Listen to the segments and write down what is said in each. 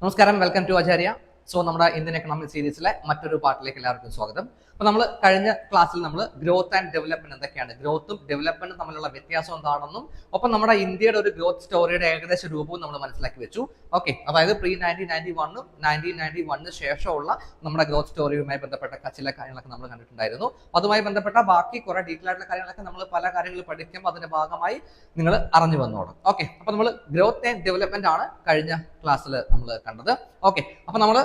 നമസ്കാരം, welcome to Acharya. So നമ്മുടെ Indian economic സീരീസിലെ മറ്റൊരു പാർട്ടിലേക്ക് എല്ലാവർക്കും സ്വാഗതം. അപ്പോൾ നമ്മൾ കഴിഞ്ഞ ക്ലാസ്സിൽ നമ്മൾ ഗ്രോത്ത് ആൻഡ് ഡെവലപ്മെന്റ് എന്തൊക്കെയാണ്, ഗ്രോത്തും ഡെവലപ്മെന്റും തമ്മിലുള്ള വ്യത്യാസം എന്താണെന്നും ഒപ്പം നമ്മുടെ ഇന്ത്യയുടെ ഒരു ഗ്രോത്ത് സ്റ്റോറിയുടെ ഏകദേശ രൂപവും നമ്മൾ മനസ്സിലാക്കി വെച്ചു. ഓക്കെ, അതായത് പ്രീ 1991 1991 ശേഷമുള്ള നമ്മുടെ ഗ്രോത്ത് സ്റ്റോറിയുമായി ബന്ധപ്പെട്ട ചില കാര്യങ്ങളൊക്കെ നമ്മൾ കണ്ടിട്ടുണ്ടായിരുന്നു. അതുമായി ബന്ധപ്പെട്ട ബാക്കി കുറെ ഡീറ്റെയിൽ ആയിട്ടുള്ള കാര്യങ്ങളൊക്കെ നമ്മൾ പല കാര്യങ്ങൾ പഠിക്കുമ്പോൾ അതിന്റെ ഭാഗമായി നിങ്ങൾ അറിഞ്ഞു വന്നോളും. ഓക്കെ, അപ്പൊ നമ്മൾ ഗ്രോത്ത് ആൻഡ് ഡെവലപ്മെന്റ് ആണ് കഴിഞ്ഞ ക്ലാസ്സിൽ നമ്മൾ കണ്ടത്. ഓക്കെ, അപ്പൊ നമ്മൾ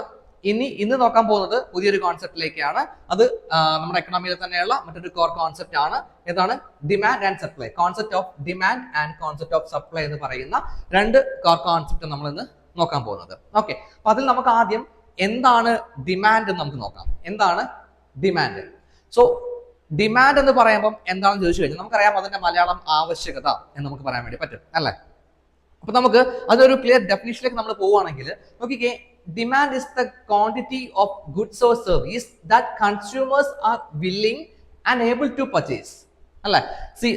ഇന്ന് നോക്കാൻ പോകുന്നത് പുതിയൊരു കോൺസെപ്റ്റിലേക്കാണ്. അത് നമ്മുടെ എക്കണോമിയിൽ തന്നെയുള്ള മറ്റൊരു കോർ കോൺസെപ്റ്റ് ആണ്. ഏതാണ്? Demand and supply. Concept of demand and concept of supply എന്ന് പറയുന്ന രണ്ട് കോർ കോൺസെപ്റ്റ് നമ്മൾ ഇന്ന് നോക്കാൻ പോകുന്നത്. ഓക്കെ, അപ്പൊ അതിൽ നമുക്ക് ആദ്യം എന്താണ് ഡിമാൻഡ് എന്ന് നമുക്ക് നോക്കാം. എന്താണ് ഡിമാൻഡ്? സോ ഡിമാൻഡ് എന്ന് പറയുമ്പോൾ എന്താണെന്ന് ചോദിച്ചു കഴിഞ്ഞാൽ നമുക്കറിയാം അതിന്റെ മലയാളം ആവശ്യകത എന്ന് നമുക്ക് പറയാൻ വേണ്ടി പറ്റും, അല്ലേ? അപ്പൊ നമുക്ക് അതൊരു ക്ലിയർ ഡെഫിനിഷനിലേക്ക് നമ്മൾ പോവുകയാണെങ്കിൽ നോക്കിക്കേ, demand is the quantity of goods or service that consumers are willing and able to purchase. അല്ലേ?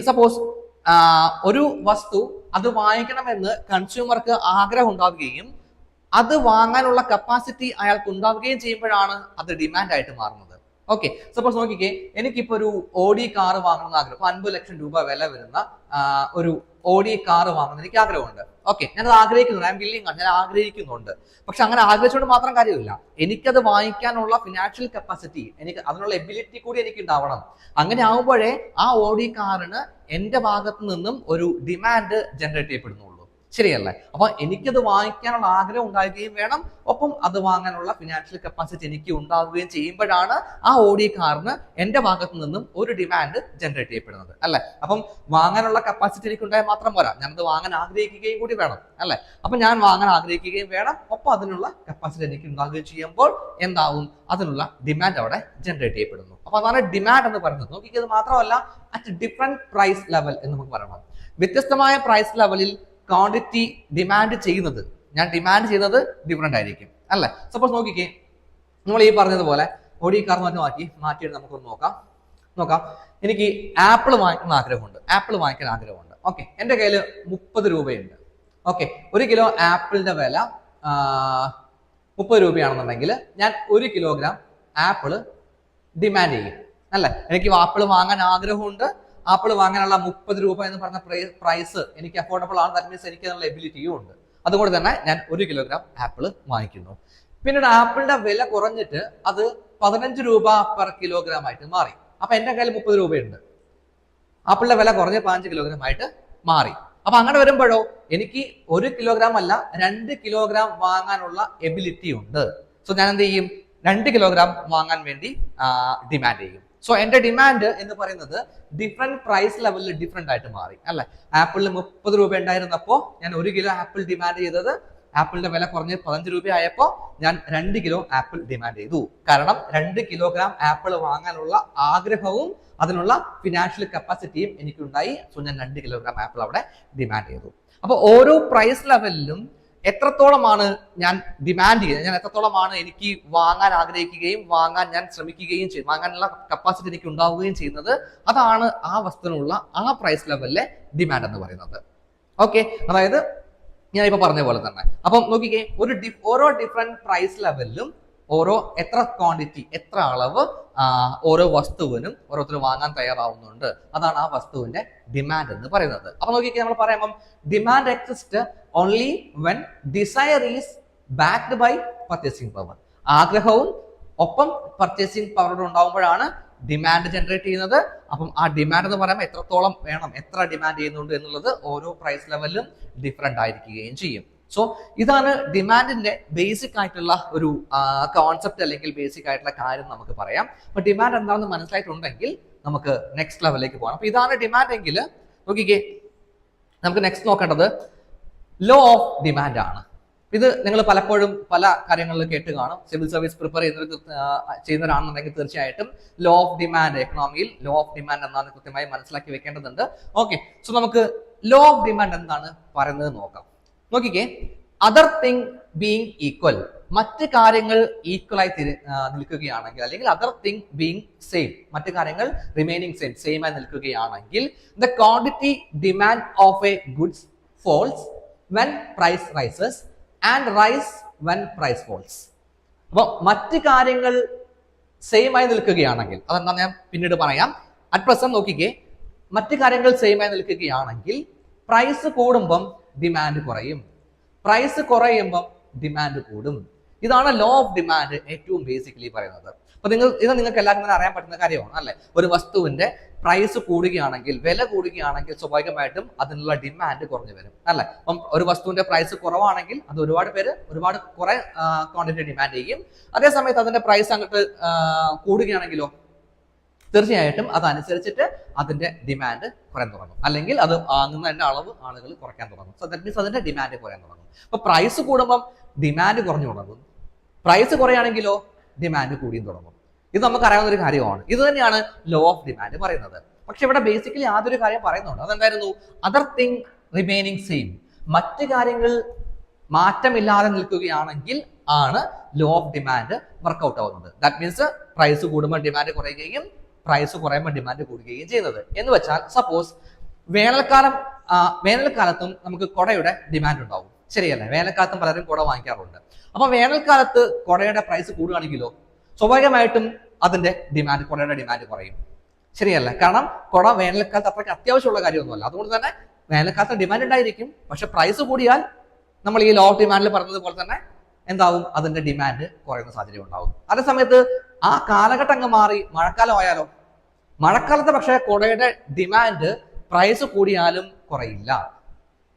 സപ്പോസ് ഒരു വസ്തു അത് വാങ്ങിക്കണമെന്ന് കൺസ്യൂമർക്ക് ആഗ്രഹം ഉണ്ടാവുകയും അത് വാങ്ങാനുള്ള കപ്പാസിറ്റി അയാൾക്ക് ഉണ്ടാവുകയും ചെയ്യുമ്പോഴാണ് അത് ഡിമാൻഡ് ആയിട്ട് മാറുന്നത്. ഓക്കെ, സപ്പോസ് നോക്കിക്കേ, എനിക്കിപ്പോ ഒരു ഓഡി കാർ വാങ്ങണമെന്ന് ആഗ്രഹം. 50 ലക്ഷം രൂപ വില വരുന്ന ഒരു ഓഡി കാർ വാങ്ങുന്ന എനിക്ക് ആഗ്രഹമുണ്ട്. ഓക്കെ, ഞാനത് ആഗ്രഹിക്കുന്നുണ്ട്, ഐ എം വില്ലിങ് ആണ്, ഞാൻ ആഗ്രഹിക്കുന്നുണ്ട്. പക്ഷെ അങ്ങനെ ആഗ്രഹിച്ചുകൊണ്ട് മാത്രം കാര്യമില്ല, എനിക്കത് വാങ്ങിക്കാനുള്ള ഫിനാൻഷ്യൽ കപ്പാസിറ്റി, എനിക്ക് അതിനുള്ള എബിലിറ്റി കൂടി എനിക്ക് ഉണ്ടാവണം. അങ്ങനെ ആവുമ്പോഴേ ആ ഓഡി കാറിന് എന്റെ ഭാഗത്ത് നിന്നും ഒരു ഡിമാൻഡ് ജനറേറ്റ് ചെയ്യപ്പെടുന്നുള്ളൂ. ശരിയല്ലേ? അപ്പൊ എനിക്കത് വാങ്ങിക്കാനുള്ള ആഗ്രഹം ഉണ്ടാവുകയും വേണം, ഒപ്പം അത് വാങ്ങാനുള്ള ഫിനാൻഷ്യൽ കപ്പാസിറ്റി എനിക്ക് ഉണ്ടാവുകയും ചെയ്യുമ്പോഴാണ് ആ ഓഡി കാറിന് എന്റെ ഭാഗത്ത് നിന്നും ഒരു ഡിമാൻഡ് ജനറേറ്റ് ചെയ്യപ്പെടുന്നത്, അല്ലെ? അപ്പം വാങ്ങാനുള്ള കപ്പാസിറ്റി എനിക്ക് ഉണ്ടായാൽ മാത്രം പോരാ, ഞാനത് വാങ്ങാൻ ആഗ്രഹിക്കുകയും കൂടി വേണം, അല്ലെ? അപ്പൊ ഞാൻ വാങ്ങാൻ ആഗ്രഹിക്കുകയും വേണം, ഒപ്പം അതിനുള്ള കപ്പാസിറ്റി എനിക്ക് ഉണ്ടാവുകയും ചെയ്യുമ്പോൾ എന്താവും? അതിനുള്ള ഡിമാൻഡ് അവിടെ ജനറേറ്റ് ചെയ്യപ്പെടുന്നു. അപ്പൊ അതാണ് ഡിമാൻഡ് എന്ന് പറയുന്നത്. നോക്കിയത് മാത്രമല്ല, അറ്റ് ഡിഫറെന്റ് പ്രൈസ് ലെവൽ എന്ന് നമുക്ക് പറയണം. വ്യത്യസ്തമായ പ്രൈസ് ലെവലിൽ ക്വാണ്ടിറ്റി ഡിമാൻഡ് ചെയ്യുന്നത്, ഞാൻ ഡിമാൻഡ് ചെയ്യുന്നത് ഡിഫറെന്റ് ആയിരിക്കും, അല്ലെ? സപ്പോസ് നോക്കിക്കേ, നമ്മൾ ഈ പറഞ്ഞതുപോലെ ഓഡി കാർ മാറ്റിയിട്ട് നമുക്കൊന്ന് നോക്കാം. എനിക്ക് ആപ്പിൾ വാങ്ങിക്കുന്ന ആഗ്രഹമുണ്ട്, ഓക്കെ, എന്റെ കയ്യിൽ 30 രൂപയുണ്ട്. ഓക്കെ, 1 കിലോ ആപ്പിളിന്റെ വില 30 രൂപയാണെന്നുണ്ടെങ്കിൽ ഞാൻ 1 കിലോഗ്രാം ആപ്പിള് ഡിമാൻഡ് ചെയ്യും, അല്ലെ? എനിക്ക് ആപ്പിൾ വാങ്ങാൻ ആഗ്രഹമുണ്ട്, ആപ്പിൾ വാങ്ങാനുള്ള 30 രൂപ എന്ന് പറഞ്ഞ പ്രൈസ് എനിക്ക് അഫോർഡബിൾ ആണ്. ദാറ്റ് മീൻസ് എനിക്ക് അതിനുള്ള എബിലിറ്റിയും ഉണ്ട്. അതുകൊണ്ട് തന്നെ ഞാൻ 1 കിലോഗ്രാം ആപ്പിൾ വാങ്ങിക്കുന്നു. പിന്നീട് ആപ്പിളിന്റെ വില കുറഞ്ഞിട്ട് അത് 15 രൂപ പെർ കിലോഗ്രാം ആയിട്ട് മാറി. അപ്പൊ എന്റെ കയ്യിൽ 30 രൂപയുണ്ട്, ആപ്പിളിന്റെ വില കുറഞ്ഞ് 15 കിലോഗ്രാം ആയിട്ട് മാറി. അപ്പൊ അങ്ങനെ വരുമ്പോഴോ എനിക്ക് 1 കിലോഗ്രാം അല്ല 2 കിലോഗ്രാം വാങ്ങാനുള്ള എബിലിറ്റി ഉണ്ട്. സോ ഞാൻ എന്ത് ചെയ്യും? 2 കിലോഗ്രാം വാങ്ങാൻ വേണ്ടി ഡിമാൻഡ് ചെയ്യും. സോ എന്റെ ഡിമാൻഡ് എന്ന് പറയുന്നത് ഡിഫറെന്റ് പ്രൈസ് ലെവലിൽ ഡിഫറെന്റ് ആയിട്ട് മാറി, അല്ലെ? ആപ്പിളിന് 30 രൂപ ഉണ്ടായിരുന്നപ്പോ ഞാൻ 1 കിലോ ആപ്പിൾ ഡിമാൻഡ് ചെയ്തത്, ആപ്പിളിന്റെ വില കുറഞ്ഞ് 15 രൂപ ആയപ്പോ ഞാൻ 2 കിലോ ആപ്പിൾ ഡിമാൻഡ് ചെയ്തു. കാരണം 2 കിലോഗ്രാം ആപ്പിൾ വാങ്ങാനുള്ള ആഗ്രഹവും അതിനുള്ള ഫിനാൻഷ്യൽ കപ്പാസിറ്റിയും എനിക്കുണ്ടായി. സോ ഞാൻ 2 കിലോഗ്രാം ആപ്പിൾ അവിടെ ഡിമാൻഡ് ചെയ്തു. അപ്പൊ ഓരോ പ്രൈസ് ലെവലിലും എത്രത്തോളമാണ് ഞാൻ ഡിമാൻഡ് ചെയ്യുന്നത്, ഞാൻ എത്രത്തോളമാണ് എനിക്ക് വാങ്ങാൻ ആഗ്രഹിക്കുകയും വാങ്ങാൻ ഞാൻ ശ്രമിക്കുകയും ചെയ്യും, വാങ്ങാനുള്ള കപ്പാസിറ്റി എനിക്ക് ഉണ്ടാവുകയും ചെയ്യുന്നത്, അതാണ് ആ വസ്തുവിനുള്ള ആ പ്രൈസ് ലെവലിലെ ഡിമാൻഡ് എന്ന് പറയുന്നത്. ഓക്കെ, അതായത് ഞാൻ ഇപ്പൊ പറഞ്ഞ പോലെ തന്നെ. അപ്പം നോക്കിക്കേ, ഓരോ ഡിഫറെന്റ് പ്രൈസ് ലെവലിലും എത്ര ക്വാണ്ടിറ്റി, എത്ര അളവ് ഓരോ വസ്തുവിനും ഓരോരുത്തർ വാങ്ങാൻ തയ്യാറാവുന്നുണ്ട്, അതാണ് ആ വസ്തുവിന്റെ ഡിമാൻഡ് എന്ന് പറയുന്നത്. അപ്പൊ നോക്കിക്കേ, നമ്മൾ പറയുമ്പോൾ demand exist only when desire is backed by purchasing power. ആഗ്രഹവും ഒപ്പം പർച്ചേസിംഗ് പവറും ഉണ്ടാവുമ്പോഴാണ് ഡിമാൻഡ് ജനറേറ്റ് ചെയ്യുന്നത്. അപ്പം ആ ഡിമാൻഡ് എന്ന് പറയുമ്പോൾ എത്രത്തോളം വേണം, എത്ര ഡിമാൻഡ് ചെയ്യുന്നുണ്ട് എന്നുള്ളത് ഓരോ പ്രൈസ് ലെവലിലും ഡിഫറെന്റ് ആയിരിക്കുകയും ചെയ്യും. സോ ഇതാണ് ഡിമാൻഡിന്റെ ബേസിക് ആയിട്ടുള്ള ഒരു കോൺസെപ്റ്റ്, അല്ലെങ്കിൽ ബേസിക് ആയിട്ടുള്ള കാര്യം നമുക്ക് പറയാം. അപ്പൊ ഡിമാൻഡ് എന്താണെന്ന് മനസ്സിലായിട്ടുണ്ടെങ്കിൽ നമുക്ക് നെക്സ്റ്റ് ലെവലിലേക്ക് പോകാം. അപ്പൊ ഇതാണ് ഡിമാൻഡ് എങ്കിൽ നോക്കിക്കേ, നമുക്ക് നെക്സ്റ്റ് നോക്കേണ്ടത് ലോ ഓഫ് ഡിമാൻഡ് ആണ്. ഇത് നിങ്ങൾ പലപ്പോഴും പല കാര്യങ്ങളിൽ കേട്ട് കാണും. സിവിൽ സർവീസ് പ്രിപ്പയർ ചെയ്യുന്നവരാണെന്നുണ്ടെങ്കിൽ തീർച്ചയായിട്ടും ലോ ഓഫ് ഡിമാൻഡ്, എക്കണോമിയിൽ ലോ ഓഫ് ഡിമാൻഡ് എന്നാണ് കൃത്യമായി മനസ്സിലാക്കി വെക്കേണ്ടതുണ്ട്. ഓക്കെ, സോ നമുക്ക് ലോ ഓഫ് ഡിമാൻഡ് എന്താണ് പറയുന്നത് നോക്കാം. നോക്കിക്കേ, അതർ തിങ് ബീങ് ഈക്വൽ, മറ്റ് കാര്യങ്ങൾ ഈക്വൽ ആയി നിൽക്കുകയാണെങ്കിൽ, അല്ലെങ്കിൽ അതർ തിങ് ബീങ് സെയിം, മറ്റ് കാര്യങ്ങൾ റിമൈനിങ് സെയിം ആയി നിൽക്കുകയാണെങ്കിൽ, the quantity demand of a goods falls when price rises and rise when price falls. അപ്പൊ മറ്റ് കാര്യങ്ങൾ സെയിം ആയി നിൽക്കുകയാണെങ്കിൽ, അതെന്താ ഞാൻ പിന്നീട് പറയാം. അറ്റ് പ്രസന്റ് നോക്കിക്കേ, മറ്റു കാര്യങ്ങൾ സെയിം ആയി നിൽക്കുകയാണെങ്കിൽ പ്രൈസ് കൂടുമ്പം ഡിമാൻഡ് കുറയും, പ്രൈസ് കുറയുമ്പം ഡിമാൻഡ് കൂടും. ഇതാണ് ലോ ഓഫ് ഡിമാൻഡ് ഏറ്റവും ബേസിക്കലി പറയുന്നത്. അപ്പൊ നിങ്ങൾക്ക് എല്ലാവർക്കും തന്നെ അറിയാൻ പറ്റുന്ന കാര്യമാണ് അല്ലെ. ഒരു വസ്തുവിന്റെ പ്രൈസ് കൂടുകയാണെങ്കിൽ, വില കൂടുകയാണെങ്കിൽ സ്വാഭാവികമായിട്ടും അതിനുള്ള ഡിമാൻഡ് കുറഞ്ഞു വരും അല്ലെ. അപ്പം ഒരു വസ്തുവിന്റെ പ്രൈസ് കുറവാണെങ്കിൽ അത് ഒരുപാട് കുറെ ക്വാണ്ടിറ്റി ഡിമാൻഡ് ചെയ്യും. അതേസമയത്ത് അതിന്റെ പ്രൈസ് അങ്ങോട്ട് കൂടുകയാണെങ്കിലോ തീർച്ചയായിട്ടും അതനുസരിച്ചിട്ട് അതിന്റെ ഡിമാൻഡ് കുറയാൻ തുടങ്ങും, അല്ലെങ്കിൽ അത് വാങ്ങുന്നതിന്റെ അളവ് ആളുകൾ കുറയ്ക്കാൻ തുടങ്ങും. സോ ദാറ്റ് മീൻസ് അതിന്റെ ഡിമാൻഡ് കുറയാൻ തുടങ്ങും. അപ്പൊ പ്രൈസ് കൂടുമ്പം ഡിമാൻഡ് കുറഞ്ഞു തുടങ്ങും, പ്രൈസ് കുറയാണെങ്കിലോ ഡിമാൻഡ് കൂടിയും തുടങ്ങും. ഇത് നമുക്ക് അറിയാവുന്ന ഒരു കാര്യമാണ്. ഇത് തന്നെയാണ് ലോ ഓഫ് ഡിമാൻഡ് പറയുന്നത്. പക്ഷെ ഇവിടെ ബേസിക്കലി ആദ്യൊരു കാര്യം പറയുന്നുണ്ട്. അതെന്തായിരുന്നു? Other thing remaining same. മറ്റു കാര്യങ്ങൾ മാറ്റമില്ലാതെ നിൽക്കുകയാണെങ്കിൽ ആണ് ലോ ഓഫ് ഡിമാൻഡ് വർക്ക്ഔട്ട് ആവുന്നത്. ദാറ്റ് മീൻസ് പ്രൈസ് കൂടുമ്പോൾ ഡിമാൻഡ് കുറയുകയും പ്രൈസ് കുറയുമ്പോൾ ഡിമാൻഡ് കൂടുകയും ചെയ്യുന്നത്. എന്ന് വെച്ചാൽ സപ്പോസ് വേനൽക്കാലത്തും നമുക്ക് കുടയുടെ ഡിമാൻഡ് ഉണ്ടാവും, ശരിയല്ലേ? വേനൽക്കാലത്തും പലരും കുട വാങ്ങിക്കാറുണ്ട്. അപ്പൊ വേനൽക്കാലത്ത് കുടയുടെ പ്രൈസ് കൂടുകയാണെങ്കിലോ സ്വാഭാവികമായിട്ടും അതിന്റെ ഡിമാൻഡ്, കുടയുടെ ഡിമാൻഡ് കുറയും, ശരിയല്ല? കാരണം കുട വേനൽക്കാലത്ത് അത്രയ്ക്ക് അത്യാവശ്യമുള്ള കാര്യമൊന്നുമല്ല. അതുകൊണ്ട് തന്നെ വേനൽക്കാലത്ത് ഡിമാൻഡ് ഉണ്ടായിരിക്കും. പക്ഷെ പ്രൈസ് കൂടിയാൽ നമ്മൾ ഈ ലോ ഓഫ് ഡിമാൻഡിൽ പറഞ്ഞതുപോലെ തന്നെ എന്താവും? അതിന്റെ ഡിമാൻഡ് കുറയുന്ന സാഹചര്യം ഉണ്ടാവും. അതേസമയത്ത് ആ കാലഘട്ടം അങ്ങ് മാറി മഴക്കാലം ആയാലോ? മഴക്കാലത്ത് പക്ഷേ കുടയുടെ ഡിമാൻഡ് പ്രൈസ് കൂടിയാലും കുറയില്ല,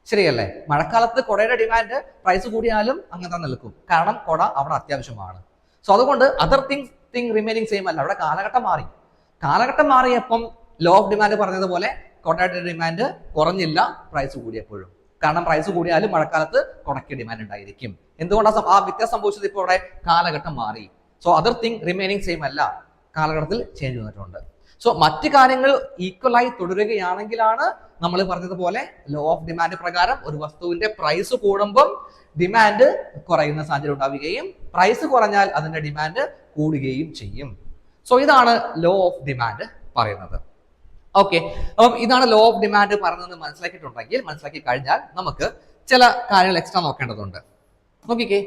ശരിയല്ലേ? മഴക്കാലത്ത് കുടയുടെ ഡിമാൻഡ് പ്രൈസ് കൂടിയാലും അങ്ങനെ തന്നെ നിൽക്കും, കാരണം കുട അവിടെ അത്യാവശ്യമാണ്. സോ അതുകൊണ്ട് അതർ തിങ് റിമൈനിങ് സെയിം അല്ല, അവിടെ കാലഘട്ടം മാറിയപ്പം ലോ ഓഫ് ഡിമാൻഡ് പറഞ്ഞതുപോലെ കുടയുടെ ഡിമാൻഡ് കുറഞ്ഞില്ല, പ്രൈസ് കൂടിയപ്പോഴും. കാരണം പ്രൈസ് കൂടിയാലും മഴക്കാലത്ത് കുടയ്ക്ക് ഡിമാൻഡ് ഉണ്ടായിരിക്കും. എന്തുകൊണ്ടാണ് ആ വ്യത്യാസം സംഭവിച്ചത്? ഇപ്പോൾ അവിടെ കാലഘട്ടം മാറി. So other thing remaining same അല്ല, കാലഘട്ടത്തിൽ ചേഞ്ച് വന്നിട്ടുണ്ട്. സോ മറ്റു കാര്യങ്ങൾ ഈക്വലായി തുടരുകയാണെങ്കിലാണ് നമ്മൾ പറഞ്ഞതുപോലെ ലോ ഓഫ് ഡിമാൻഡ് പ്രകാരം ഒരു വസ്തുവിന്റെ പ്രൈസ് കൂടുമ്പം ഡിമാൻഡ് കുറയുന്ന സാഹചര്യം ഉണ്ടാവുകയും പ്രൈസ് കുറഞ്ഞാൽ അതിന്റെ ഡിമാൻഡ് കൂടുകയും ചെയ്യും. സോ ഇതാണ് ലോ ഓഫ് ഡിമാൻഡ് പറയുന്നത്. ഓക്കെ, അപ്പം ഇതാണ് ലോ ഓഫ് ഡിമാൻഡ് പറയുന്നത് മനസ്സിലാക്കി കഴിഞ്ഞാൽ നമുക്ക് ചില കാര്യങ്ങൾ എക്സ്ട്രാ നോക്കേണ്ടതുണ്ട്. നോക്കിക്കേ,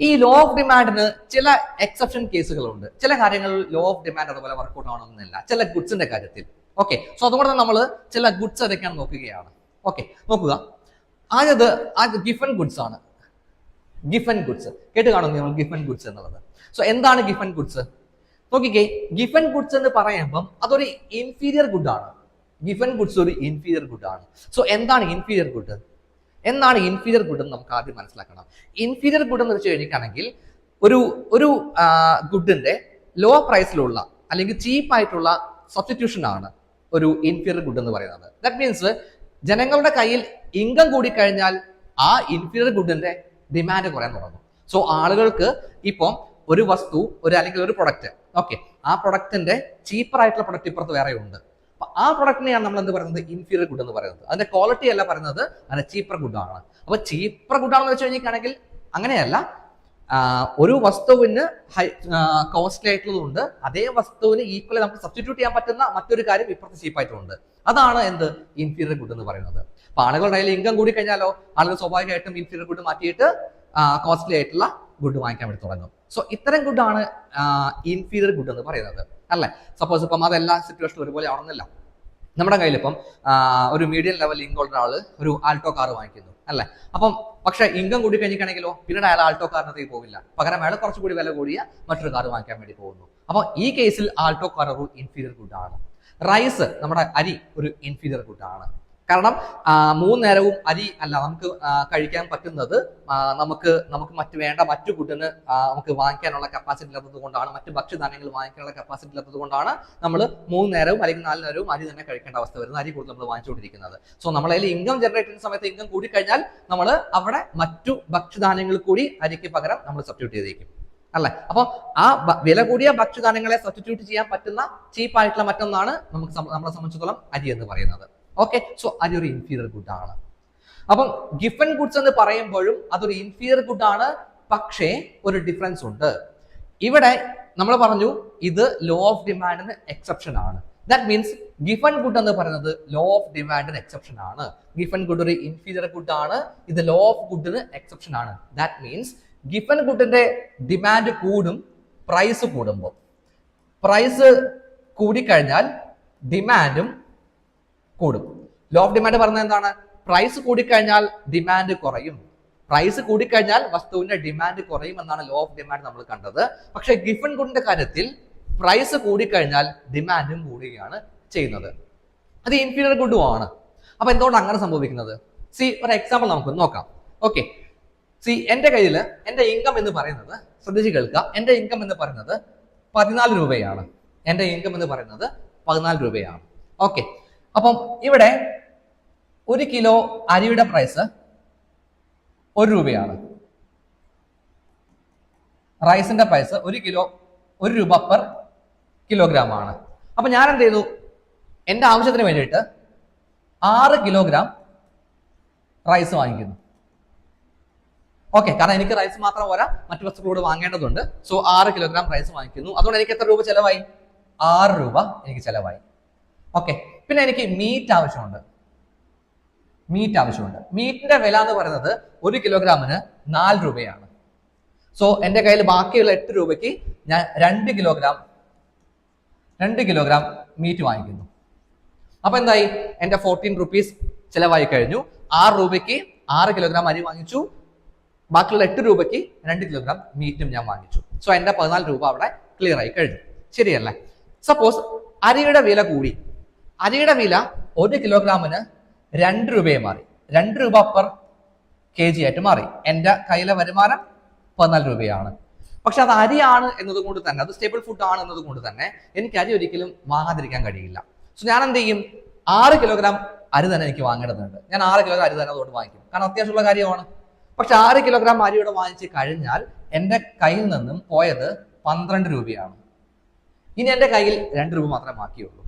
ഈ ലോ ഓഫ് ഡിമാൻഡിന് ചില എക്സെപ്ഷൻ കേസുകളുണ്ട്. ചില കാര്യങ്ങളിൽ ലോ ഓഫ് ഡിമാൻഡ് അതുപോലെ വർക്ക്ഔട്ട് ആവണമെന്നില്ല, ചില ഗുഡ്സിന്റെ കാര്യത്തിൽ. ഓക്കെ, സോ അതുകൊണ്ട് തന്നെ നമ്മൾ ചില ഗുഡ്സ് ഏതൊക്കെയാണ് നോക്കുകയാണ്. ഓക്കെ, നോക്കുക. ആദ്യത് ഗിഫൻ ഗുഡ്സ് ആണ്. ഗിഫൻ ഗുഡ്സ് കേട്ട് കാണുന്നു നമ്മൾ, ഗിഫൻ ഗുഡ്സ് എന്നുള്ളത്. സോ എന്താണ് ഗിഫൻ ഗുഡ്സ്? നോക്കിക്കേ, ഗിഫൻ ഗുഡ്സ് എന്ന് പറയുമ്പം അതൊരു ഇൻഫീരിയർ ഗുഡ് ആണ്. ഗിഫൻ ഗുഡ്സ് ഒരു ഇൻഫീരിയർ ഗുഡ് ആണ്. സോ എന്താണ് ഇൻഫീരിയർ ഗുഡ്? എന്താണ് ഇൻഫീരിയർ ഗുഡ് എന്ന് നമുക്ക് ആദ്യം മനസ്സിലാക്കണം. ഇൻഫീരിയർ ഗുഡ് എന്ന് വെച്ച് കഴിഞ്ഞിട്ടാണെങ്കിൽ ഒരു ഗുഡിന്റെ ലോ പ്രൈസിലുള്ള അല്ലെങ്കിൽ ചീപ്പായിട്ടുള്ള സബ്സ്റ്റിറ്റ്യൂഷൻ ആണ് ഒരു ഇൻഫീരിയർ ഗുഡ് എന്ന് പറയുന്നത്. ദാറ്റ് മീൻസ് ജനങ്ങളുടെ കയ്യിൽ ഇൻകം കൂടി കഴിഞ്ഞാൽ ആ ഇൻഫീരിയർ ഗുഡിന്റെ ഡിമാൻഡ് കുറയാൻ തുടങ്ങും. സോ ആളുകൾക്ക് ഇപ്പം ഒരു വസ്തു അല്ലെങ്കിൽ ഒരു പ്രൊഡക്റ്റ്, ഓക്കെ, ആ പ്രൊഡക്റ്റിന്റെ ചീപ്പർ ആയിട്ടുള്ള പ്രൊഡക്റ്റ് ഇപ്പുറത്ത് വേറെ ഉണ്ട്. ആ പ്രൊഡക്റ്റിനെയാണ് നമ്മൾ എന്ത് പറയുന്നത്? ഇൻഫീരിയർ ഗുഡ് എന്ന് പറയുന്നത്. അതിന്റെ ക്വാളിറ്റി അല്ല പറയുന്നത്, അതിന്റെ ചീപ്പർ ഗുഡ് ആണ്. അപ്പൊ ചീപ്പർ ഗുഡ് ആണെന്ന് വെച്ച് കഴിഞ്ഞിട്ടാണെങ്കിൽ അങ്ങനെയല്ല, ഒരു വസ്തുവിന് കോസ്റ്റ്ലി ആയിട്ടുള്ളതുണ്ട്, അതേ വസ്തുവിന് ഈക്വലി നമുക്ക് സബ്സ്റ്റിറ്റ്യൂട്ട് ചെയ്യാൻ പറ്റുന്ന മറ്റൊരു കാര്യം ഇപ്പുറത്ത് ചീപ്പായിട്ടുണ്ട്. അതാണ് എന്ത്? ഇൻഫീരിയർ ഗുഡ് എന്ന് പറയുന്നത്. അപ്പൊ ആളുകളുടെ കയ്യിൽ ഇൻകം കൂടി കഴിഞ്ഞാലോ ആളുകൾ സ്വാഭാവികമായിട്ടും ഇൻഫീരിയർ ഗുഡ് മാറ്റിയിട്ട് കോസ്റ്റ്ലി ആയിട്ടുള്ള ഗുഡ് വാങ്ങിക്കാൻ വേണ്ടി തുടങ്ങും. സോ ഇത്തരം ഗുഡാണ് ഇൻഫീരിയർ ഗുഡ് എന്ന് പറയുന്നത്, അല്ലെ? സപ്പോസ് ഇപ്പം അതെല്ലാ സിറ്റുവേഷനും ഒരുപോലെ ആവണമെന്നില്ല. നമ്മുടെ കയ്യിൽ ഇപ്പം ഒരു മീഡിയം ലെവൽ ഇൻകം ഉള്ള ഒരാൾ ഒരു ആൾട്ടോ കാർ വാങ്ങിക്കുന്നു, അല്ലെ? അപ്പം പക്ഷെ ഇൻകം കൂടി കഴിഞ്ഞിട്ടാണെങ്കിലോ പിന്നീട് അയാൾ ആൾട്ടോ കാറിനകത്തേക്ക് പോകില്ല, പകരം അയാൾ കുറച്ചുകൂടി വില കൂടിയ മറ്റൊരു കാർ വാങ്ങിക്കാൻ വേണ്ടി പോകുന്നു. അപ്പൊ ഈ കേസിൽ ആൾട്ടോ കാർ ഒരു ഇൻഫീരിയർ ഗുഡ് ആണ്. റൈസ്, നമ്മുടെ അരി, ഒരു ഇൻഫീരിയർ ഗുഡ് ആണ്. കാരണം 3 നേരവും അരി അല്ല നമുക്ക് കഴിക്കാൻ പറ്റുന്നത്, നമുക്ക് മറ്റു ഗുഡിന് നമുക്ക് വാങ്ങിക്കാനുള്ള കപ്പാസിറ്റി ഇല്ലാത്തത് കൊണ്ടാണ്, മറ്റു ഭക്ഷ്യധാന്യങ്ങൾ വാങ്ങിക്കാനുള്ള കപ്പാസിറ്റി ഇല്ലാത്തത് കൊണ്ടാണ് നമ്മൾ 3 നേരവും അല്ലെങ്കിൽ 4 നേരവും അരി തന്നെ കഴിക്കേണ്ട അവസ്ഥ വരുന്നത്, അരി കൂടുതൽ നമ്മൾ വാങ്ങിച്ചുകൊണ്ടിരിക്കുന്നത്. സോ നമ്മളതിൽ ഇൻകം ജനറേറ്റ് ചെയ്യുന്ന സമയത്ത് ഇൻകം കൂടി കഴിഞ്ഞാൽ നമ്മൾ അവിടെ മറ്റു ഭക്ഷ്യധാന്യങ്ങൾ കൂടി അരിക്ക് പകരം നമ്മൾ സബ്സ്റ്റിറ്റ്യൂട്ട് ചെയ്തേക്കും, അല്ലെ? അപ്പൊ ആ വില കൂടിയ ഭക്ഷ്യധാന്യങ്ങളെ സബ്സ്റ്റിറ്റ്യൂട്ട് ചെയ്യാൻ പറ്റുന്ന ചീപ്പായിട്ടുള്ള മറ്റൊന്നാണ് നമ്മളെ സംബന്ധിച്ചിടത്തോളം അരി എന്ന് പറയുന്നത്. ഓക്കെ, സോ അരി ഒരു ഇൻഫീരിയർ ഗുഡ് ആണ്. അപ്പം ഗിഫൻ ഗുഡ്സ് എന്ന് പറയുമ്പോഴും അതൊരു ഇൻഫീരിയർ ഗുഡ് ആണ്. പക്ഷേ ഒരു ഡിഫറൻസ് ഉണ്ട്. ഇവിടെ നമ്മൾ പറഞ്ഞു ഇത് ലോ ഓഫ് ഡിമാൻഡിന് എക്സെപ്ഷൻ ആണ്. ദാറ്റ് മീൻസ് ഗിഫൺ ഗുഡ് എന്ന് പറയുന്നത് ലോ ഓഫ് ഡിമാൻഡിന് എക്സെപ്ഷൻ ആണ്. ഗിഫൺ ഗുഡ് ഒരു ഇൻഫീരിയർ ഗുഡ് ആണ്, ഇത് ലോ ഓഫ് ഗുഡിന് എക്സെപ്ഷൻ ആണ്. ദാറ്റ് മീൻസ് ഗിഫൺ ഗുഡിന്റെ ഡിമാൻഡ് കൂടും പ്രൈസ് കൂടുമ്പോൾ. പ്രൈസ് കൂടിക്കഴിഞ്ഞാൽ ഡിമാൻഡും കൂടും. ലോ ഓഫ് ഡിമാൻഡ് പറയുന്നത് എന്താണ്? പ്രൈസ് കൂടിക്കഴിഞ്ഞാൽ ഡിമാൻഡ് കുറയും, പ്രൈസ് കൂടിക്കഴിഞ്ഞാൽ വസ്തുവിന്റെ ഡിമാൻഡ് കുറയും എന്നാണ് ലോ ഓഫ് ഡിമാൻഡ് നമ്മൾ കണ്ടത്. പക്ഷെ ഗിഫൺ ഗുഡിന്റെ കാര്യത്തിൽ പ്രൈസ് കൂടിക്കഴിഞ്ഞാൽ ഡിമാൻഡും കൂടുകയാണ് ചെയ്യുന്നത്. അത് ഇൻഫീരിയർ ഗുഡും ആണ്. അപ്പൊ എന്തുകൊണ്ട് അങ്ങനെ സംഭവിക്കുന്നത്? സി ഒരു എക്സാമ്പിൾ നമുക്ക് നോക്കാം. ഓക്കെ, സി എന്റെ കയ്യിൽ എന്റെ ഇൻകം എന്ന് പറയുന്നത്, ശ്രദ്ധിച്ച് കേൾക്കുക, എന്റെ ഇൻകം എന്ന് പറയുന്നത് 14 രൂപയാണ്. എന്റെ ഇൻകം എന്ന് പറയുന്നത് 14 രൂപയാണ്. ഓക്കെ, അപ്പം ഇവിടെ 1 കിലോ അരിയുടെ പ്രൈസ് 1 രൂപയാണ്. റൈസിന്റെ പ്രൈസ് 1 കിലോ 1 രൂപ പെർ കിലോഗ്രാം ആണ്. അപ്പൊ ഞാൻ എന്ത് ചെയ്തു? എന്റെ ആവശ്യത്തിന് വേണ്ടിയിട്ട് 6 കിലോഗ്രാം റൈസ് വാങ്ങിക്കുന്നു. ഓക്കെ, കാരണം എനിക്ക് റൈസ് മാത്രം പോരാ, മറ്റു വസ്തുക്കളോട് വാങ്ങേണ്ടതുണ്ട്. സോ 6 കിലോഗ്രാം റൈസ് വാങ്ങിക്കുന്നു. അതുകൊണ്ട് എനിക്ക് എത്ര രൂപ ചെലവായി? 6 രൂപ എനിക്ക് ചെലവായി. ഓക്കെ, പിന്നെ എനിക്ക് മീറ്റ് ആവശ്യമുണ്ട്. മീറ്റിന്റെ വില എന്ന് പറയുന്നത് 1 കിലോഗ്രാമിന് 4 രൂപയാണ്. സോ എന്റെ കയ്യിൽ ബാക്കിയുള്ള 8 രൂപയ്ക്ക് ഞാൻ 2 കിലോഗ്രാം മീറ്റ് വാങ്ങിക്കുന്നു. അപ്പൊ എന്തായി? എന്റെ 14 റുപ്പീസ് ചെലവായി കഴിഞ്ഞു. 6 രൂപയ്ക്ക് 6 കിലോഗ്രാം അരി വാങ്ങിച്ചു, ബാക്കിയുള്ള 8 രൂപയ്ക്ക് 2 കിലോഗ്രാം മീറ്റും ഞാൻ വാങ്ങിച്ചു. സോ എന്റെ 14 രൂപ അവിടെ ക്ലിയർ ആയി കഴിഞ്ഞു. ശരിയല്ലേ? സപ്പോസ് അരിയുടെ വില കൂടി. അരിയുടെ വില 1 കിലോഗ്രാമിന് 2 രൂപയെ മാറി. 2 രൂപ പെർ kg ആയിട്ട് മാറി. എന്റെ കയ്യിലെ വരുമാനം 14 രൂപയാണ്. പക്ഷെ അത് അരിയാണ് എന്നതുകൊണ്ട് തന്നെ, അത് സ്റ്റേബിൾ ഫുഡ് ആണ് എന്നതുകൊണ്ട് തന്നെ എനിക്ക് അരി ഒരിക്കലും വാങ്ങാതിരിക്കാൻ കഴിയില്ല. സോ ഞാൻ എന്ത് ചെയ്യും? 6 കിലോഗ്രാം അരി തന്നെ എനിക്ക് വാങ്ങേണ്ടതുണ്ട്. ഞാൻ 6 കിലോഗ്രാം അരി തന്നെ അതുകൊണ്ട് വാങ്ങിക്കും, കാരണം അത്യാവശ്യമുള്ള കാര്യമാണ്. പക്ഷെ 6 കിലോഗ്രാം അരിയോടെ വാങ്ങിച്ച് കഴിഞ്ഞാൽ എന്റെ കയ്യിൽ നിന്നും പോയത് 12 രൂപയാണ്. ഇനി എന്റെ കയ്യിൽ 2 രൂപ മാത്രമേ ബാക്കിയുള്ളൂ.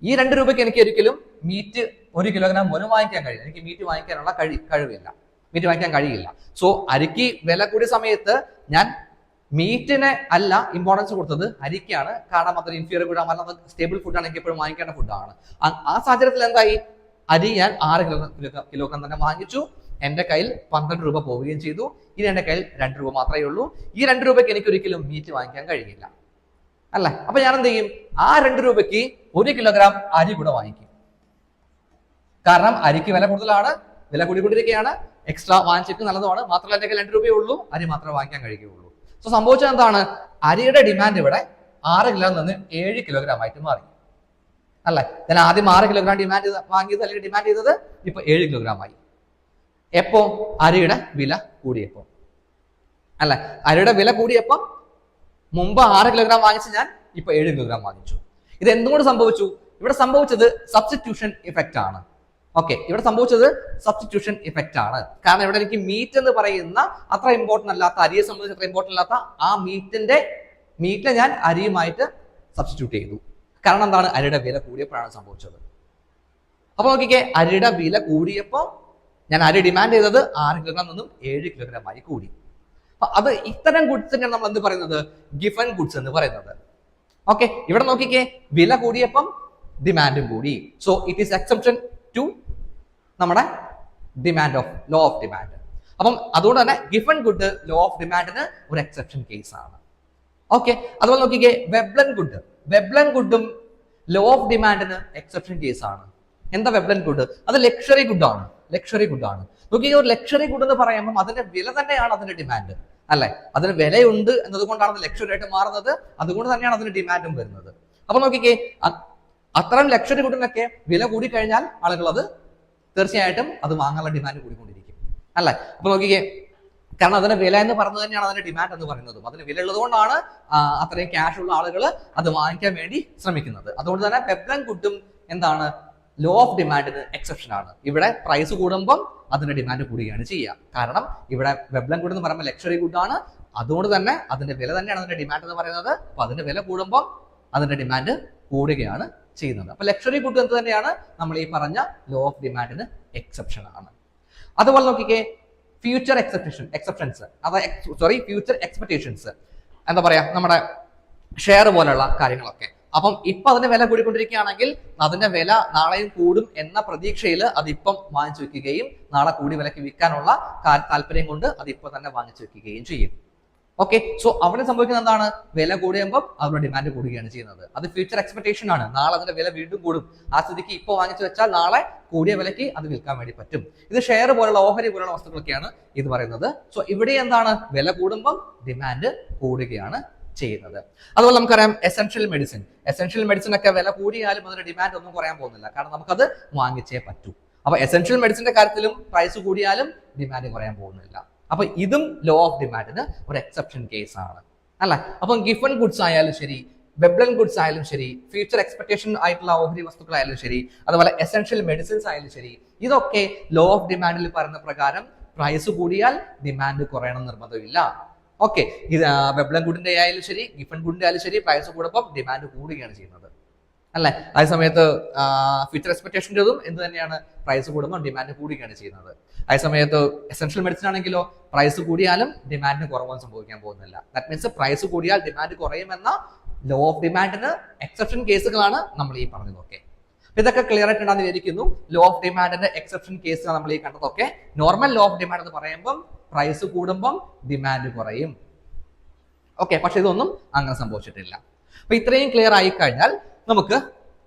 ഈ 2 രൂപയ്ക്ക് എനിക്ക് ഒരിക്കലും മീറ്റ് 1 കിലോഗ്രാം പോലും വാങ്ങിക്കാൻ കഴിയില്ല. എനിക്ക് മീറ്റ് വാങ്ങിക്കാനുള്ള കഴിവില്ല, മീറ്റ് വാങ്ങിക്കാൻ കഴിയില്ല. സോ അരിക്ക് വില കൂടിയ സമയത്ത് ഞാൻ മീറ്റിനെ അല്ല ഇമ്പോർട്ടൻസ് കൊടുത്തത്, അരിക്കാണ്. കാരണം അതൊരു ഇൻഫീരിയർ ഫുഡാണ്, അല്ലാതെ സ്റ്റേബിൾ ഫുഡാണ്, എനിക്ക് എപ്പോഴും വാങ്ങിക്കേണ്ട ഫുഡാണ്. ആ സാഹചര്യത്തിൽ എന്തായി? അരി ഞാൻ 6 കിലോഗ്രാം തന്നെ വാങ്ങിച്ചു. എന്റെ കയ്യിൽ 12 രൂപ പോവുകയും ചെയ്തു. ഇനി എന്റെ കയ്യിൽ 2 രൂപ മാത്രമേ ഉള്ളൂ. ഈ 2 രൂപയ്ക്ക് എനിക്ക് ഒരിക്കലും മീറ്റ് വാങ്ങിക്കാൻ കഴിയില്ല, അല്ലേ? അപ്പൊ ഞാൻ എന്ത് ചെയ്യും? ആ 2 രൂപയ്ക്ക് 1 കിലോഗ്രാം അരി കൂടെ വാങ്ങിക്കും. കാരണം അരിക്ക് വില കൂടുതലാണ്, വില കൂടിക്കൊണ്ടിരിക്കുകയാണ്. എക്സ്ട്രാ വാങ്ങിച്ചിട്ട് നല്ലതാണ്. മാത്രമല്ല എന്റെ കയ്യിൽ 2 രൂപയേ ഉള്ളൂ, അരി മാത്രമേ വാങ്ങിക്കാൻ കഴിയുകയുള്ളൂ. സോ സംഭവിച്ചത് എന്താണ്? അരിയുടെ ഡിമാൻഡ് ഇവിടെ 6 കിലോ നിന്ന് 7 കിലോഗ്രാം ആയിട്ട് മാറി, അല്ലേ? ഞാൻ ആദ്യം 6 കിലോഗ്രാം ഡിമാൻഡ് വാങ്ങിയത് അല്ലെങ്കിൽ ഡിമാൻഡ് ചെയ്തത് ഇപ്പൊ 7 കിലോഗ്രാം ആയി. എപ്പോ? അരിയുടെ വില കൂടിയപ്പോ, അല്ലെ? അരിയുടെ വില കൂടിയപ്പോ മുമ്പ് 6 കിലോഗ്രാം വാങ്ങിച്ച് ഞാൻ ഇപ്പൊ 7 കിലോഗ്രാം വാങ്ങിച്ചു. ഇത് എന്തുകൊണ്ട് സംഭവിച്ചു? ഇവിടെ സംഭവിച്ചത് സബ്സ്റ്റിറ്റ്യൂഷൻ ഇഫക്റ്റ് ആണ്. ഓക്കെ, ഇവിടെ സംഭവിച്ചത് സബ്സ്റ്റിറ്റ്യൂഷൻ ഇഫക്റ്റ് ആണ്. കാരണം ഇവിടെ എനിക്ക് മീറ്റ് എന്ന് പറയുന്ന അത്ര ഇമ്പോർട്ടന്റ് അല്ലാത്ത, അരിയെ സംബന്ധിച്ച് അത്ര ഇമ്പോർട്ടന്റ് അല്ലാത്ത ആ മീറ്റിനെ ഞാൻ അരിയുമായിട്ട് സബ്സ്റ്റിറ്റ്യൂട്ട് ചെയ്തു. കാരണം എന്താണ്? അരിയുടെ വില കൂടിയപ്പോഴാണ് സംഭവിച്ചത്. അപ്പൊ നോക്കിക്കേ, അരിയുടെ വില കൂടിയപ്പോ ഞാൻ അരി ഡിമാൻഡ് ചെയ്തത് 6 കിലോഗ്രാം നിന്നും 7 കിലോഗ്രാം ആയി കൂടി. അത് ഇത്തരം ഗുഡ്സിനെയാണ് നമ്മൾ എന്ത് പറയുന്നത്? ഗിഫൺ ഗുഡ്സ് എന്ന് പറയുന്നത്. ഓക്കെ, ഇവിടെ നോക്കിക്കേ, വില കൂടിയപ്പം ഡിമാൻഡും കൂടി. So it is exception to നമ്മുടെ demand of law of demand. അപ്പം അതുകൊണ്ട് തന്നെ ഗിഫൺ ഗുഡ് ലോ ഓഫ് ഡിമാൻഡിന് ഒരു എക്സെപ്ഷൻ കേസ് ആണ്. ഓക്കെ, അതുപോലെ നോക്കിക്കേ, വെബ്ലൻ ഗുഡും ലോ ഓഫ് ഡിമാൻഡിന് എക്സെപ്ഷൻ കേസ് ആണ്. എന്താ വെബ്ലൻ ഗുഡ്? അത് ലക്ഷറി ഗുഡാണ്. നോക്കിക്കേ, ഒരു ലക്ഷറി ഗുഡ് എന്ന് പറയുമ്പോൾ അതിന്റെ വില തന്നെയാണ് അതിന്റെ ഡിമാൻഡ്, അല്ലെ? അതിന് വിലയുണ്ട് എന്നതുകൊണ്ടാണ് അത് ലക്ഷറി ആയിട്ട് മാറുന്നത്. അതുകൊണ്ട് തന്നെയാണ് അതിന് ഡിമാൻഡും വരുന്നത്. അപ്പൊ നോക്കിക്കേ, അത്തരം ലക്ഷറി ഗുഡിനൊക്കെ വില കൂടി കഴിഞ്ഞാൽ ആളുകൾ അത് തീർച്ചയായിട്ടും അത് വാങ്ങാനുള്ള ഡിമാൻഡ് കൂടിക്കൊണ്ടിരിക്കും, അല്ലെ? അപ്പൊ നോക്കിക്കേ, കാരണം അതിന്റെ വില എന്ന് പറയുന്നത് തന്നെയാണ് അതിന്റെ ഡിമാൻഡ് എന്ന് പറയുന്നതും. അതിന് വില ഉള്ളതുകൊണ്ടാണ് അത്രയും ക്യാഷ് ഉള്ള ആളുകൾ അത് വാങ്ങിക്കാൻ വേണ്ടി ശ്രമിക്കുന്നത്. അതുകൊണ്ട് തന്നെ വെബ്ലൻ ഗുഡും എന്താണ്? ലോ ഓഫ് ഡിമാൻഡിന് എക്സെപ്ഷൻ ആണ്. ഇവിടെ പ്രൈസ് കൂടുമ്പം അതിന്റെ ഡിമാൻഡ് കൂടുകയാണ് ചെയ്യുക. കാരണം ഇവിടെ വെബ്ലൻ ഗുഡ് എന്ന് പറയുമ്പോൾ ലക്ഷറി ഗുഡാണ്. അതുകൊണ്ട് തന്നെ അതിന്റെ വില തന്നെയാണ് അതിന്റെ ഡിമാൻഡ് എന്ന് പറയുന്നത്. അപ്പൊ അതിന്റെ വില കൂടുമ്പോൾ അതിന്റെ ഡിമാൻഡ് കൂടുകയാണ് ചെയ്യുന്നത്. അപ്പൊ ലക്ഷറി ഗുഡ് എന്ത് തന്നെയാണ് നമ്മൾ ഈ പറഞ്ഞ ലോ ഓഫ് ഡിമാൻഡിന് എക്സെപ്ഷൻ ആണ്. അതുപോലെ നോക്കിക്കേ, ഫ്യൂച്ചർ ഫ്യൂച്ചർ എക്സ്പെക്ടേഷൻസ്, എന്താ പറയാ, നമ്മുടെ ഷെയർ പോലുള്ള കാര്യങ്ങളൊക്കെ അപ്പം ഇപ്പൊ അതിന്റെ വില കൂടിക്കൊണ്ടിരിക്കുകയാണെങ്കിൽ അതിന്റെ വില നാളെയും കൂടും എന്ന പ്രതീക്ഷയിൽ അതിപ്പം വാങ്ങിച്ചു വെക്കുകയും നാളെ കൂടി വിലക്ക് വിൽക്കാനുള്ള താല്പര്യം കൊണ്ട് അതിപ്പോ തന്നെ വാങ്ങിച്ചു വെക്കുകയും ചെയ്യും. ഓക്കെ, സോ അവിടെ സംഭവിക്കുന്നത് എന്താണ്? വില കൂടിയുമ്പോൾ അവരുടെ ഡിമാൻഡ് കൂടുകയാണ് ചെയ്യുന്നത്. അത് ഫ്യൂച്ചർ എക്സ്പെക്ടേഷൻ ആണ്. നാളെ അതിന്റെ വില വീണ്ടും കൂടും. ആ സ്ഥിതിക്ക് ഇപ്പൊ വാങ്ങിച്ചു വെച്ചാൽ നാളെ കൂടിയ വിലയ്ക്ക് അത് വിൽക്കാൻ വേണ്ടി പറ്റും. ഇത് ഷെയർ പോലുള്ള ഓഹരി പോലുള്ള വസ്തുക്കളൊക്കെയാണ് ഇത് പറയുന്നത്. സോ ഇവിടെ എന്താണ്? വില കൂടുമ്പോൾ ഡിമാൻഡ് കൂടുകയാണ് ചെയ്യുന്നത്. അതുപോലെ നമുക്കറിയാം എസെൻഷ്യൽ മെഡിസിൻ. എസെൻഷ്യൽ മെഡിസിൻ ഒക്കെ വില കൂടിയാലും അതിന്റെ ഡിമാൻഡ് ഒന്നും കുറയാൻ പോകുന്നില്ല. കാരണം നമുക്കത് വാങ്ങിച്ചേ പറ്റൂ. അപ്പൊ എസെൻഷ്യൽ മെഡിസിന്റെ കാര്യത്തിലും പ്രൈസ് കൂടിയാലും ഡിമാൻഡ് കുറയാൻ പോകുന്നില്ല. അപ്പൊ ഇതും ലോ ഓഫ് ഡിമാൻഡിന് ഒരു എക്സെപ്ഷൻ കേസ് ആണ് അല്ലെ. അപ്പം ഗിഫൺ ഗുഡ്സ് ആയാലും ശരി, വെബ്ലൻ ഗുഡ്സ് ആയാലും ശരി, ഫ്യൂച്ചർ എക്സ്പെക്ടേഷൻ ആയിട്ടുള്ള ഓഹരി വസ്തുക്കളായാലും ശരി, അതുപോലെ എസെൻഷ്യൽ മെഡിസിൻസ് ആയാലും ശരി, ഇതൊക്കെ ലോ ഓഫ് ഡിമാൻഡിൽ പറയുന്ന പ്രകാരം പ്രൈസ് കൂടിയാൽ ഡിമാൻഡ് കുറയണം നിർബന്ധമില്ല. ഓക്കെ, ഇത് വെബ്ലൻ ഗുഡിന്റെ ആയാലും ശരി, ഗിഫൺ ഗുഡിന്റെ ആയാലും ശരി, പ്രൈസ് കൂടുമ്പോൾ ഡിമാൻഡ് കൂടുകയാണ് ചെയ്യുന്നത് അല്ലെ. അതേ സമയത്ത് ഫ്യൂച്ചർ എക്സ്പെക്ടേഷൻ്റെതും എന്ത് തന്നെയാണ്? പ്രൈസ് കൂടുമ്പോൾ ഡിമാൻഡ് കൂടുകയാണ് ചെയ്യുന്നത്. അതേ സമയത്ത് എസെൻഷ്യൽ മെഡിസിൻ ആണെങ്കിലോ പ്രൈസ് കൂടിയാലും ഡിമാൻഡിന് കുറവൊന്നും സംഭവിക്കാൻ പോകുന്നില്ല. ദാറ്റ് മീൻസ് പ്രൈസ് കൂടിയാൽ ഡിമാൻഡ് കുറയുമെന്ന ലോ ഓഫ് ഡിമാൻഡിന് എക്സെപ്ഷൻ കേസുകളാണ് നമ്മൾ ഈ പറഞ്ഞതൊക്കെ. ഇതൊക്കെ ക്ലിയർ ആയിട്ടുണ്ടെന്ന് വിചാരിക്കുന്നു. ലോ ഓഫ് ഡിമാൻഡിന്റെ എക്സെപ്ഷൻ കേസ് നമ്മൾ ഈ കണ്ടതൊക്കെ. നോർമൽ ലോ ഓഫ് ഡിമാൻഡ് എന്ന് പറയുമ്പോൾ പ്രൈസ് കൂടുമ്പം ഡിമാൻഡ് കുറയും. ഓക്കെ, പക്ഷെ ഇതൊന്നും അങ്ങനെ സംഭവിച്ചിട്ടില്ല. അപ്പൊ ഇത്രയും ക്ലിയർ ആയി കഴിഞ്ഞാൽ നമുക്ക്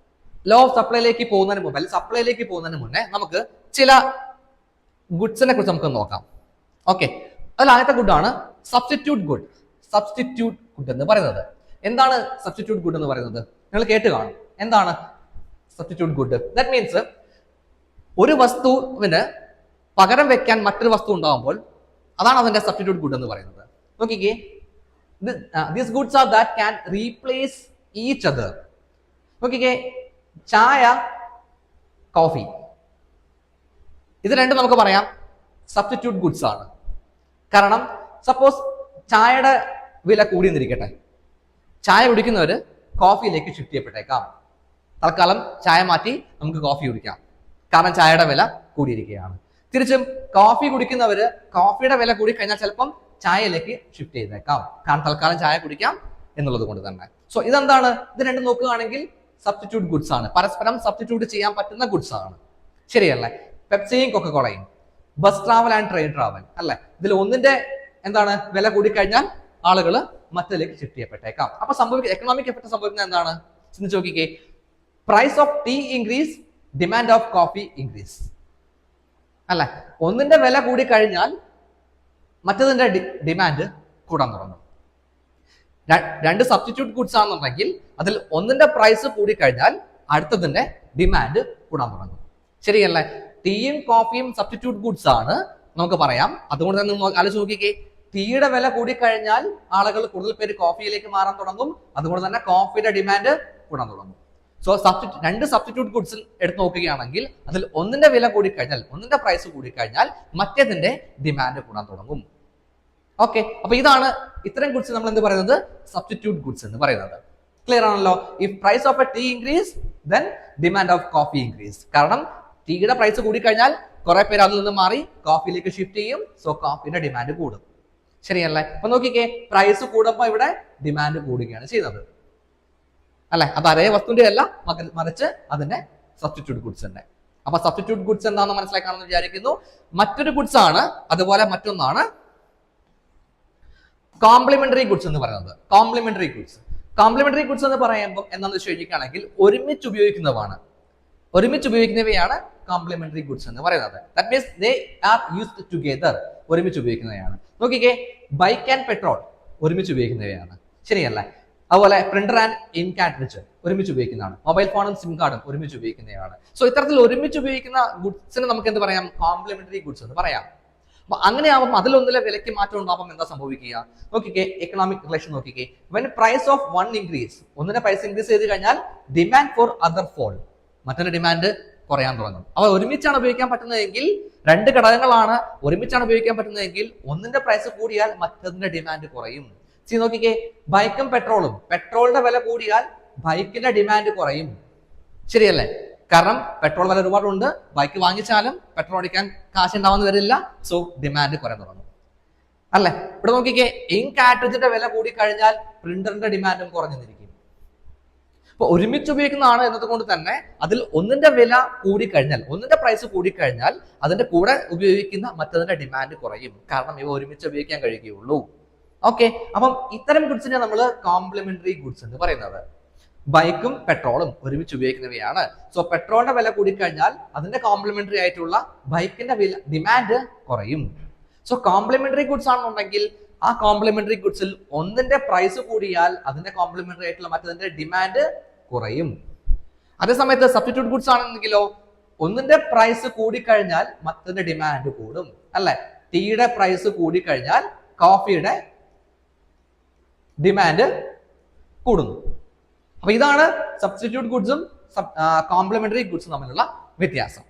ലോ ഓഫ് സപ്ലൈയിലേക്ക് പോകുന്നതിന് മുമ്പ്, അല്ലെങ്കിൽ സപ്ലൈയിലേക്ക് പോകുന്നതിന് മുന്നേ നമുക്ക് ചില ഗുഡ്സിനെ കുറിച്ച് നമുക്ക് നോക്കാം. ഓക്കെ, അതിൽ ആദ്യത്തെ ഗുഡാണ് സബ്സ്റ്റിറ്റ്യൂട്ട് ഗുഡ്. സബ്സ്റ്റിറ്റ്യൂട്ട് ഗുഡ് എന്ന് പറയുന്നത് എന്താണ്? സബ്സ്റ്റിറ്റ്യൂട്ട് ഗുഡ് എന്ന് പറയുന്നത് നിങ്ങൾ കേട്ട് കാണും. എന്താണ് സബ്സ്റ്റിറ്റ്യൂട്ട് ഗുഡ്? ദാറ്റ് മീൻസ് ഒരു വസ്തുവിന് പകരം വെക്കാൻ മറ്റൊരു വസ്തു ഉണ്ടാകുമ്പോൾ അതാണ് അതിന്റെ സബ്സ്റ്റിറ്റ്യൂട്ട് ഗുഡ് എന്ന് പറയുന്നത്. നോക്കിക്കേ, these goods are that can replace each other. നോക്കിക്കേ, ചായ, കോഫി, ഇത് രണ്ടും നമുക്ക് പറയാം സബ്സ്റ്റിറ്റ്യൂട്ട് ഗുഡ്സ് ആണ്. കാരണം സപ്പോസ് ചായയുടെ വില കൂടിയെന്നിരിക്കട്ടെ, ചായ കുടിക്കുന്നവര് കോഫിയിലേക്ക് ഷിഫ്റ്റ് ചെയ്യപ്പെട്ടേക്കാം. തൽക്കാലം ചായ മാറ്റി നമുക്ക് കോഫി കുടിക്കാം, കാരണം ചായയുടെ വില കൂടിയിരിക്കുകയാണ്. തിരിച്ചും കോഫി കുടിക്കുന്നവര് കോഫിയുടെ വില കൂടി കഴിഞ്ഞാൽ ചിലപ്പം ചായയിലേക്ക് ഷിഫ്റ്റ് ചെയ്തേക്കാം, കാരണം തൽക്കാലം ചായ കുടിക്കാം എന്നുള്ളത് കൊണ്ട് തന്നെ. സോ ഇതെന്താണ്? ഇത് രണ്ടും നോക്കുകയാണെങ്കിൽ സബ്സ്റ്റിറ്റ്യൂട്ട് ഗുഡ്സ് ആണ്. പരസ്പരം സബ്സ്റ്റിറ്റ്യൂട്ട് ചെയ്യാൻ പറ്റുന്ന ഗുഡ്സ് ആണ്. ശരിയല്ലേ? പെപ്സിയും കൊക്കക്കോളയും, bus travel and train travel അല്ലെ. ഇതിൽ ഒന്നിന്റെ എന്താണ്? വില കൂടിക്കഴിഞ്ഞാൽ ആളുകൾ മറ്റേലേക്ക് ഷിഫ്റ്റ് ചെയ്യപ്പെട്ടേക്കാം. അപ്പൊ സംഭവിക്കുക എക്കണോമിക് എഫക്ട് സംഭവിക്കുന്നത് എന്താണ്? ചിന്തിച്ച് നോക്കിക്കേ. Price of tea increase, demand of coffee increase അല്ലെ. ഒന്നിന്റെ വില കൂടി കഴിഞ്ഞാൽ മറ്റതിന്റെ ഡിമാൻഡ് കൂടാൻ തുടങ്ങും. രണ്ട് സബ്സ്റ്റിറ്റ്യൂട്ട് ഗുഡ്സ് ആണെന്നുണ്ടെങ്കിൽ അതിൽ ഒന്നിന്റെ പ്രൈസ് കൂടി കഴിഞ്ഞാൽ അടുത്തതിന്റെ ഡിമാൻഡ് കൂടാൻ തുടങ്ങും. ശരിയല്ലേ? ടീയും കോഫിയും സബ്സ്റ്റിറ്റ്യൂട്ട് ഗുഡ്സ് ആണ് നമുക്ക് പറയാം. അതുകൊണ്ട് തന്നെ ആലോചിച്ച് നോക്കിക്കേ, ടീയുടെ വില കൂടിക്കഴിഞ്ഞാൽ ആളുകൾ കൂടുതൽ പേര് കോഫിയിലേക്ക് മാറാൻ തുടങ്ങും. അതുകൊണ്ട് തന്നെ കോഫിയുടെ ഡിമാൻഡ് കൂടാൻ തുടങ്ങും. സോ രണ്ട് സബ്സ്റ്റിറ്റ്യൂട്ട് ഗുഡ്സ് എടുത്ത് നോക്കുകയാണെങ്കിൽ അതിൽ ഒന്നിന്റെ വില കൂടിക്കഴിഞ്ഞാൽ, ഒന്നിന്റെ പ്രൈസ് കൂടിക്കഴിഞ്ഞാൽ മറ്റേതിന്റെ ഡിമാൻഡ് കൂടാൻ തുടങ്ങും. ഓക്കെ, അപ്പൊ ഇതാണ് ഇത്തരം ഗുഡ്സ് നമ്മൾ എന്ത് പറയുന്നത്? സബ്സ്റ്റിറ്റ്യൂട്ട് ഗുഡ്സ് എന്ന് പറയുന്നത്. ക്ലിയർ ആണല്ലോ? If price of a tea increase then demand of coffee increase. കാരണം ടീയുടെ പ്രൈസ് കൂടിക്കഴിഞ്ഞാൽ കുറെ പേര് അതിൽ നിന്ന് മാറി കോഫിയിലേക്ക് ഷിഫ്റ്റ് ചെയ്യും. സോ കോഫിയുടെ ഡിമാൻഡ് കൂടും. ശരിയല്ലേ? അപ്പൊ നോക്കിക്കേ, പ്രൈസ് കൂടുമ്പോൾ ഇവിടെ ഡിമാൻഡ് കൂടുകയാണ് ചെയ്യുന്നത് അല്ലെ. അത് അതേ വസ്തുവിന്റെ അല്ല, മറിച്ച് അതിന്റെ സബ്സ്റ്റിറ്റ്യൂട്ട് ഗുഡ്സ് ഉണ്ട്. അപ്പൊ സബ്സ്റ്റിറ്റ്യൂട്ട് ഗുഡ്സ് എന്താണെന്ന് മനസ്സിലാക്കാണെന്ന് വിചാരിക്കുന്നു. മറ്റൊരു ഗുഡ്സ് ആണ്, അതുപോലെ മറ്റൊന്നാണ് കോംപ്ലിമെന്ററി ഗുഡ്സ് എന്ന് പറയുന്നത്. കോംപ്ലിമെന്ററി ഗുഡ്സ് എന്ന് പറയുമ്പോൾ എന്താണെന്ന് വെച്ച് കഴിഞ്ഞിട്ടാണെങ്കിൽ ഒരുമിച്ച് ഉപയോഗിക്കുന്നവയാണ് കോംപ്ലിമെന്ററി ഗുഡ്സ് എന്ന് പറയുന്നത്. That means they are used together, ഒരുമിച്ച് ഉപയോഗിക്കുന്നവയാണ്. നോക്കിക്കേ, ബൈക്ക് ആൻഡ് പെട്രോൾ ഒരുമിച്ച് ഉപയോഗിക്കുന്നവയാണ്. ശരിയല്ലേ? അതുപോലെ പ്രിന്റർ ആൻഡ് ഇങ്ക് കാർട്രിഡ്ജ് ഒരുമിച്ച് ഉപയോഗിക്കുന്നതാണ്. മൊബൈൽ ഫോണും സിം കാർഡും ഒരുമിച്ച് ഉപയോഗിക്കുന്നതാണ്. സോ ഇത്തരത്തിൽ ഒരുമിച്ച് ഉപയോഗിക്കുന്ന ഗുഡ്സിന് നമുക്ക് എന്ത് പറയാം? കോംപ്ലിമെന്ററി ഗുഡ്സ് എന്ന് പറയാം. അപ്പൊ അങ്ങനെയാവുമ്പോൾ അതിലൊന്നിലെ വിലയ്ക്ക് മാറ്റം ഉണ്ടാകുമ്പോൾ എന്താ സംഭവിക്കുക? നോക്കിക്കേ, എക്കണോമിക് റിലേഷൻ നോക്കിക്കേ. When price of one increase, ഒന്നിന്റെ പ്രൈസ് ഇൻക്രീസ് ചെയ്ത് കഴിഞ്ഞാൽ ഡിമാൻഡ് ഫോർ അതർ ഫോൾ, മറ്റൊരു ഡിമാൻഡ് കുറയാൻ തുടങ്ങും. അവ ഒരുമിച്ചാണ് ഉപയോഗിക്കാൻ പറ്റുന്നതെങ്കിൽ, രണ്ട് ഘടകങ്ങളാണ് ഒരുമിച്ചാണ് ഉപയോഗിക്കാൻ പറ്റുന്നതെങ്കിൽ ഒന്നിന്റെ പ്രൈസ് കൂടിയാൽ മറ്റൊന്നിന്റെ ഡിമാൻഡ് കുറയും. നോക്കിക്കേ, ബൈക്കും പെട്രോളും, പെട്രോളിന്റെ വില കൂടിയാൽ ബൈക്കിന്റെ ഡിമാൻഡ് കുറയും. ശരിയല്ലേ? കാരണം പെട്രോൾ വില ഒരുപാടുണ്ട്, ബൈക്ക് വാങ്ങിച്ചാലും പെട്രോൾ അടിക്കാൻ കാശ് ഉണ്ടാവാന്ന് വരില്ല. സോ ഡിമാൻഡ് കുറയാൻ തുടങ്ങും അല്ലെ. ഇവിടെ നോക്കിക്കേ, ഇങ്ക് കാർട്രിഡ്ജിന്റെ വില കൂടി കഴിഞ്ഞാൽ പ്രിന്ററിന്റെ ഡിമാൻഡും കുറഞ്ഞിരിക്കും. അപ്പൊ ഒരുമിച്ച് ഉപയോഗിക്കുന്നതാണ് എന്നതുകൊണ്ട് തന്നെ അതിൽ ഒന്നിന്റെ വില കൂടിക്കഴിഞ്ഞാൽ, ഒന്നിന്റെ പ്രൈസ് കൂടിക്കഴിഞ്ഞാൽ അതിന്റെ കൂടെ ഉപയോഗിക്കുന്ന മറ്റതിന്റെ ഡിമാൻഡ് കുറയും. കാരണം ഇവ ഒരുമിച്ച് ഉപയോഗിക്കാൻ കഴിയുകയുള്ളൂ. ഓക്കെ, അപ്പം ഇത്തരം ഗുഡ്സിനെ നമ്മൾ കോംപ്ലിമെന്ററി ഗുഡ്സ് എന്ന് പറയുന്നത്. ബൈക്കും പെട്രോളും ഒരുമിച്ച് ഉപയോഗിക്കുന്നവയാണ്. സോ പെട്രോളിന്റെ വില കൂടിക്കഴിഞ്ഞാൽ അതിന്റെ കോംപ്ലിമെന്ററി ആയിട്ടുള്ള ബൈക്കിന്റെ വില ഡിമാൻഡ് കുറയും. സോ കോംപ്ലിമെന്ററി ഗുഡ്സ് ആണെന്നുണ്ടെങ്കിൽ ആ കോംപ്ലിമെന്ററി ഗുഡ്സിൽ ഒന്നിന്റെ പ്രൈസ് കൂടിയാൽ അതിന്റെ കോംപ്ലിമെന്ററി ആയിട്ടുള്ള മറ്റതിന്റെ ഡിമാൻഡ് കുറയും. അതേസമയത്ത് സബ്സ്റ്റിറ്റ്യൂട്ട് ഗുഡ്സ് ആണെന്നെങ്കിലോ ഒന്നിന്റെ പ്രൈസ് കൂടിക്കഴിഞ്ഞാൽ മറ്റതിന്റെ ഡിമാൻഡ് കൂടും. അല്ലെ, ടീയുടെ പ്രൈസ് കൂടിക്കഴിഞ്ഞാൽ കോഫിയുടെ ഡിമാൻഡ് കൂടുന്നു. അപ്പൊ ഇതാണ് സബ്സ്റ്റിറ്റ്യൂട്ട് ഗുഡ്സും കോംപ്ലിമെന്ററി ഗുഡ്സും തമ്മിലുള്ള വ്യത്യാസം.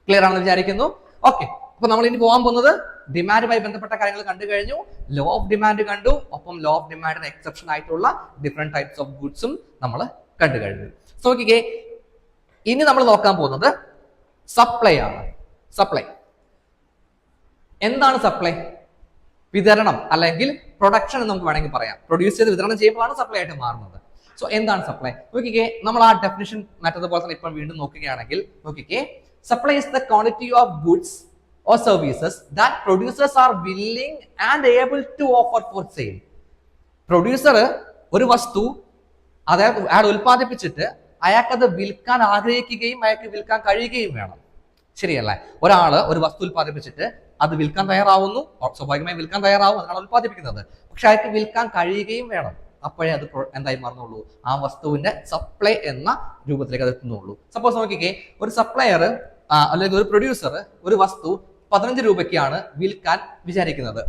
ക്ലിയർ ആണെന്ന് വിചാരിക്കുന്നു. ഓക്കെ, അപ്പൊ നമ്മൾ ഇനി പോകാൻ പോകുന്നത് ഡിമാൻഡുമായി ബന്ധപ്പെട്ട കാര്യങ്ങൾ കണ്ടു കഴിഞ്ഞു. ലോ ഓഫ് ഡിമാൻഡ് കണ്ടു, ഒപ്പം ലോ ഓഫ് ഡിമാൻഡിന് എക്സെപ്ഷൻ ആയിട്ടുള്ള ഡിഫറെന്റ് ടൈപ്സ് ഓഫ് ഗുഡ്സും നമ്മൾ കണ്ടു കഴിഞ്ഞു. സോ നോക്കിക്കേ, ഇനി നമ്മൾ നോക്കാൻ പോകുന്നത് സപ്ലൈ ആണ്. സപ്ലൈ എന്താണ്? സപ്ലൈ വിതരണം അല്ലെങ്കിൽ പ്രൊഡക്ഷൻ എന്ന് നമുക്ക് വേണമെങ്കിൽ പറയാം. പ്രൊഡ്യൂസ് ചെയ്ത് വിതരണം ചെയ്യുമ്പോഴാണ് സപ്ലൈ ആയിട്ട് മാറുന്നത്. സോ എന്താണ് സപ്ലൈ? നോക്കിക്കേ, നമ്മൾ ആ ഡെഫിനിഷൻ മറ്റത് പോലെ തന്നെ ഇപ്പോൾ വീണ്ടും നോക്കുകയാണെങ്കിൽ നോക്കിക്കേ, supply is the quantity of goods or services that producers are willing and able to offer for sale. Producer ഒരു വസ്തു അയാൾ ഉൽപ്പാദിപ്പിച്ചിട്ട് അയാൾക്കത് വിൽക്കാൻ ആഗ്രഹിക്കുകയും അയാൾക്ക് വിൽക്കാൻ കഴിയുകയും വേണം. ശരിയല്ലേ? ഒരാള് ഒരു വസ്തു ഉൽപ്പാദിപ്പിച്ചിട്ട് അത് വിൽക്കാൻ തയ്യാറാവുന്നു, സ്വാഭാവികമായി വിൽക്കാൻ തയ്യാറാവും, അതിനാണ് ഉൽപ്പാദിപ്പിക്കുന്നത്. പക്ഷെ അയാൾക്ക് വിൽക്കാൻ കഴിയുകയും വേണം. അപ്പോഴേ അത് എന്തായി മാറുന്നുള്ളൂ, ആ വസ്തുവിന്റെ സപ്ലൈ എന്ന രൂപത്തിലേക്ക് അത് എത്തുന്നുള്ളൂ. സപ്പോസ് നോക്കിക്കേ, ഒരു സപ്ലയർ അല്ലെങ്കിൽ ഒരു പ്രൊഡ്യൂസർ ഒരു വസ്തു 15 രൂപയ്ക്കാണ് വിൽക്കാൻ വിചാരിക്കുന്നത്.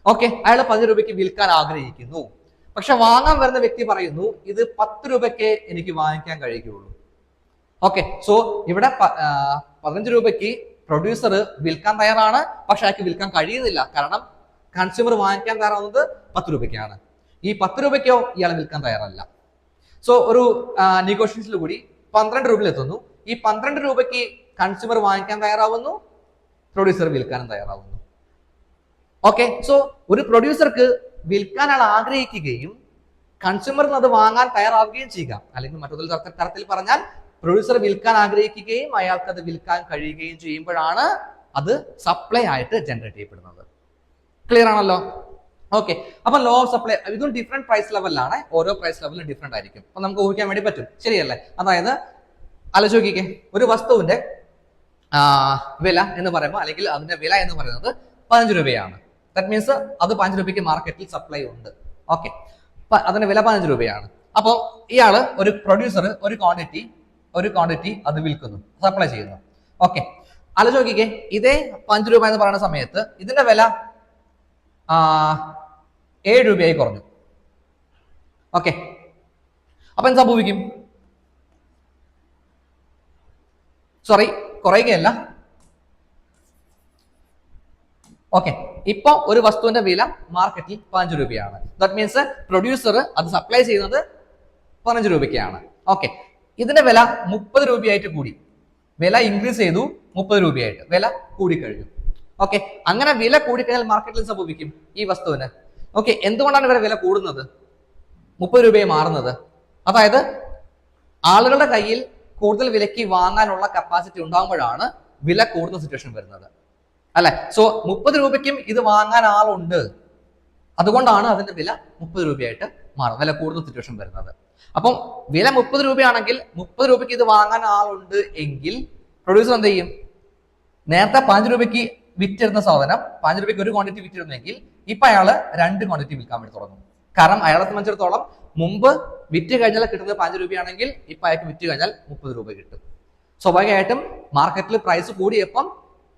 ഓക്കെ, അയാൾ 15 രൂപയ്ക്ക് വിൽക്കാൻ ആഗ്രഹിക്കുന്നു. പക്ഷെ വാങ്ങാൻ വരുന്ന വ്യക്തി പറയുന്നു ഇത് 10 രൂപയ്ക്ക് എനിക്ക് വാങ്ങിക്കാൻ കഴിയുകയുള്ളൂ. ഓക്കെ, സോ ഇവിടെ 15 രൂപയ്ക്ക് പ്രൊഡ്യൂസർ വിൽക്കാൻ തയ്യാറാണ്, പക്ഷെ അയാൾക്ക് വിൽക്കാൻ കഴിയുന്നില്ല. കാരണം കൺസ്യൂമർ വാങ്ങിക്കാൻ തയ്യാറാവുന്നത് 10 രൂപയ്ക്കാണ്. ഈ 10 രൂപയ്ക്കോ ഇയാൾ വിൽക്കാൻ തയ്യാറല്ല. സോ ഒരു നെഗോഷിയേഷനിൽ കൂടി 12 രൂപയിൽ എത്തുന്നു. ഈ 12 രൂപയ്ക്ക് കൺസ്യൂമർ വാങ്ങിക്കാൻ തയ്യാറാവുന്നു, പ്രൊഡ്യൂസർ വിൽക്കാനും തയ്യാറാവുന്നു. ഓക്കെ, സോ ഒരു പ്രൊഡ്യൂസർക്ക് വിൽക്കാൻ അയാൾ ആഗ്രഹിക്കുകയും കൺസ്യൂമറിന് അത് വാങ്ങാൻ തയ്യാറാവുകയും ചെയ്യുക. അല്ലെങ്കിൽ മറ്റൊരു തരത്തിൽ പറഞ്ഞാൽ പ്രൊഡ്യൂസർ വിൽക്കാൻ ആഗ്രഹിക്കുകയും അയാൾക്ക് അത് വിൽക്കാൻ കഴിയുകയും ചെയ്യുമ്പോഴാണ് അത് സപ്ലൈ ആയിട്ട് ജനറേറ്റ് ചെയ്യപ്പെടുന്നത്. ക്ലിയർ ആണല്ലോ? ഓക്കെ, അപ്പൊ ലോ ഓഫ് സപ്ലൈ ഇതും ഡിഫറെന്റ് പ്രൈസ് ലെവലിലാണ്. ഓരോ പ്രൈസ് ലെവലിലും ഡിഫറെന്റ് ആയിരിക്കും. അപ്പൊ നമുക്ക് ഊഹിക്കാൻ വേണ്ടി പറ്റും. ശരിയല്ലേ? അതായത് ആലോചിക്കേ, ഒരു വസ്തുവിന്റെ വില എന്ന് പറയുമ്പോൾ അല്ലെങ്കിൽ അതിന്റെ വില എന്ന് പറയുന്നത് 15 രൂപയാണ്. ദാറ്റ് മീൻസ് അത് 15 രൂപയ്ക്ക് മാർക്കറ്റിൽ സപ്ലൈ ഉണ്ട്. ഓക്കെ, അതിന്റെ വില 15 രൂപയാണ്. അപ്പോൾ ഇയാള് ഒരു പ്രൊഡ്യൂസർ ഒരു ക്വാണ്ടിറ്റി അത് വിൽക്കുന്നു, സപ്ലൈ ചെയ്യുന്നു. ഓക്കെ, ആലോചിക്കേ, ഇതേ 5 രൂപ എന്ന് പറയുന്ന സമയത്ത് ഇതിന്റെ വില 7 രൂപയായി കുറഞ്ഞു. ഓക്കെ, അപ്പൊ എന്ത് സംഭവിക്കും? സോറി, കുറയുകയല്ല. ഓക്കെ, ഇപ്പൊ ഒരു വസ്തുവിന്റെ വില മാർക്കറ്റിൽ 15 രൂപയാണ്. ദാറ്റ് മീൻസ് പ്രൊഡ്യൂസർ അത് സപ്ലൈ ചെയ്യുന്നത് 15 രൂപയ്ക്കാണ്. ഓക്കെ, ഇതിന്റെ വില 30 രൂപയായിട്ട് കൂടി, വില ഇൻക്രീസ് ചെയ്തു, 30 രൂപയായിട്ട് വില കൂടിക്കഴിഞ്ഞു. ഓക്കെ, അങ്ങനെ വില കൂടിക്കഴിഞ്ഞാൽ മാർക്കറ്റിൽ സംഭവിക്കും ഈ വസ്തുവിന്. ഓക്കെ, എന്തുകൊണ്ടാണ് ഇവരെ വില കൂടുന്നത്, 30 രൂപയെ മാറുന്നത്? അതായത് ആളുകളുടെ കയ്യിൽ കൂടുതൽ വിലയ്ക്ക് വാങ്ങാനുള്ള കപ്പാസിറ്റി ഉണ്ടാകുമ്പോഴാണ് വില കൂടുന്ന സിറ്റുവേഷൻ വരുന്നത്. അല്ലെ? സോ 30 രൂപയ്ക്കും ഇത് വാങ്ങാൻ ആളുണ്ട്, അതുകൊണ്ടാണ് അതിന്റെ വില 30 രൂപയായിട്ട് മാറും, വില കൂടുന്ന സിറ്റുവേഷൻ വരുന്നത്. അപ്പം വില 30 രൂപയാണെങ്കിൽ 30 രൂപയ്ക്ക് ഇത് വാങ്ങാൻ ആളുണ്ട് എങ്കിൽ പ്രൊഡ്യൂസർ എന്ത് ചെയ്യും? നേരത്തെ 5 രൂപയ്ക്ക് വിറ്റിരുന്ന സാധനം 5 രൂപയ്ക്ക് ഒരു ക്വാണ്ടിറ്റി വിറ്റിരുന്നെങ്കിൽ ഇപ്പൊ അയാള് 2 ക്വാണ്ടിറ്റി വിൽക്കാൻ വേണ്ടി തുടങ്ങും. കാരണം അയാളെ സംബന്ധിച്ചിടത്തോളം മുമ്പ് വിറ്റ് കഴിഞ്ഞാൽ കിട്ടുന്നത് 5 രൂപയാണെങ്കിൽ ഇപ്പൊ അയാൾക്ക് വിറ്റ് കഴിഞ്ഞാൽ 30 രൂപ കിട്ടും. സ്വാഭാവികമായിട്ടും മാർക്കറ്റിൽ പ്രൈസ് കൂടിയപ്പം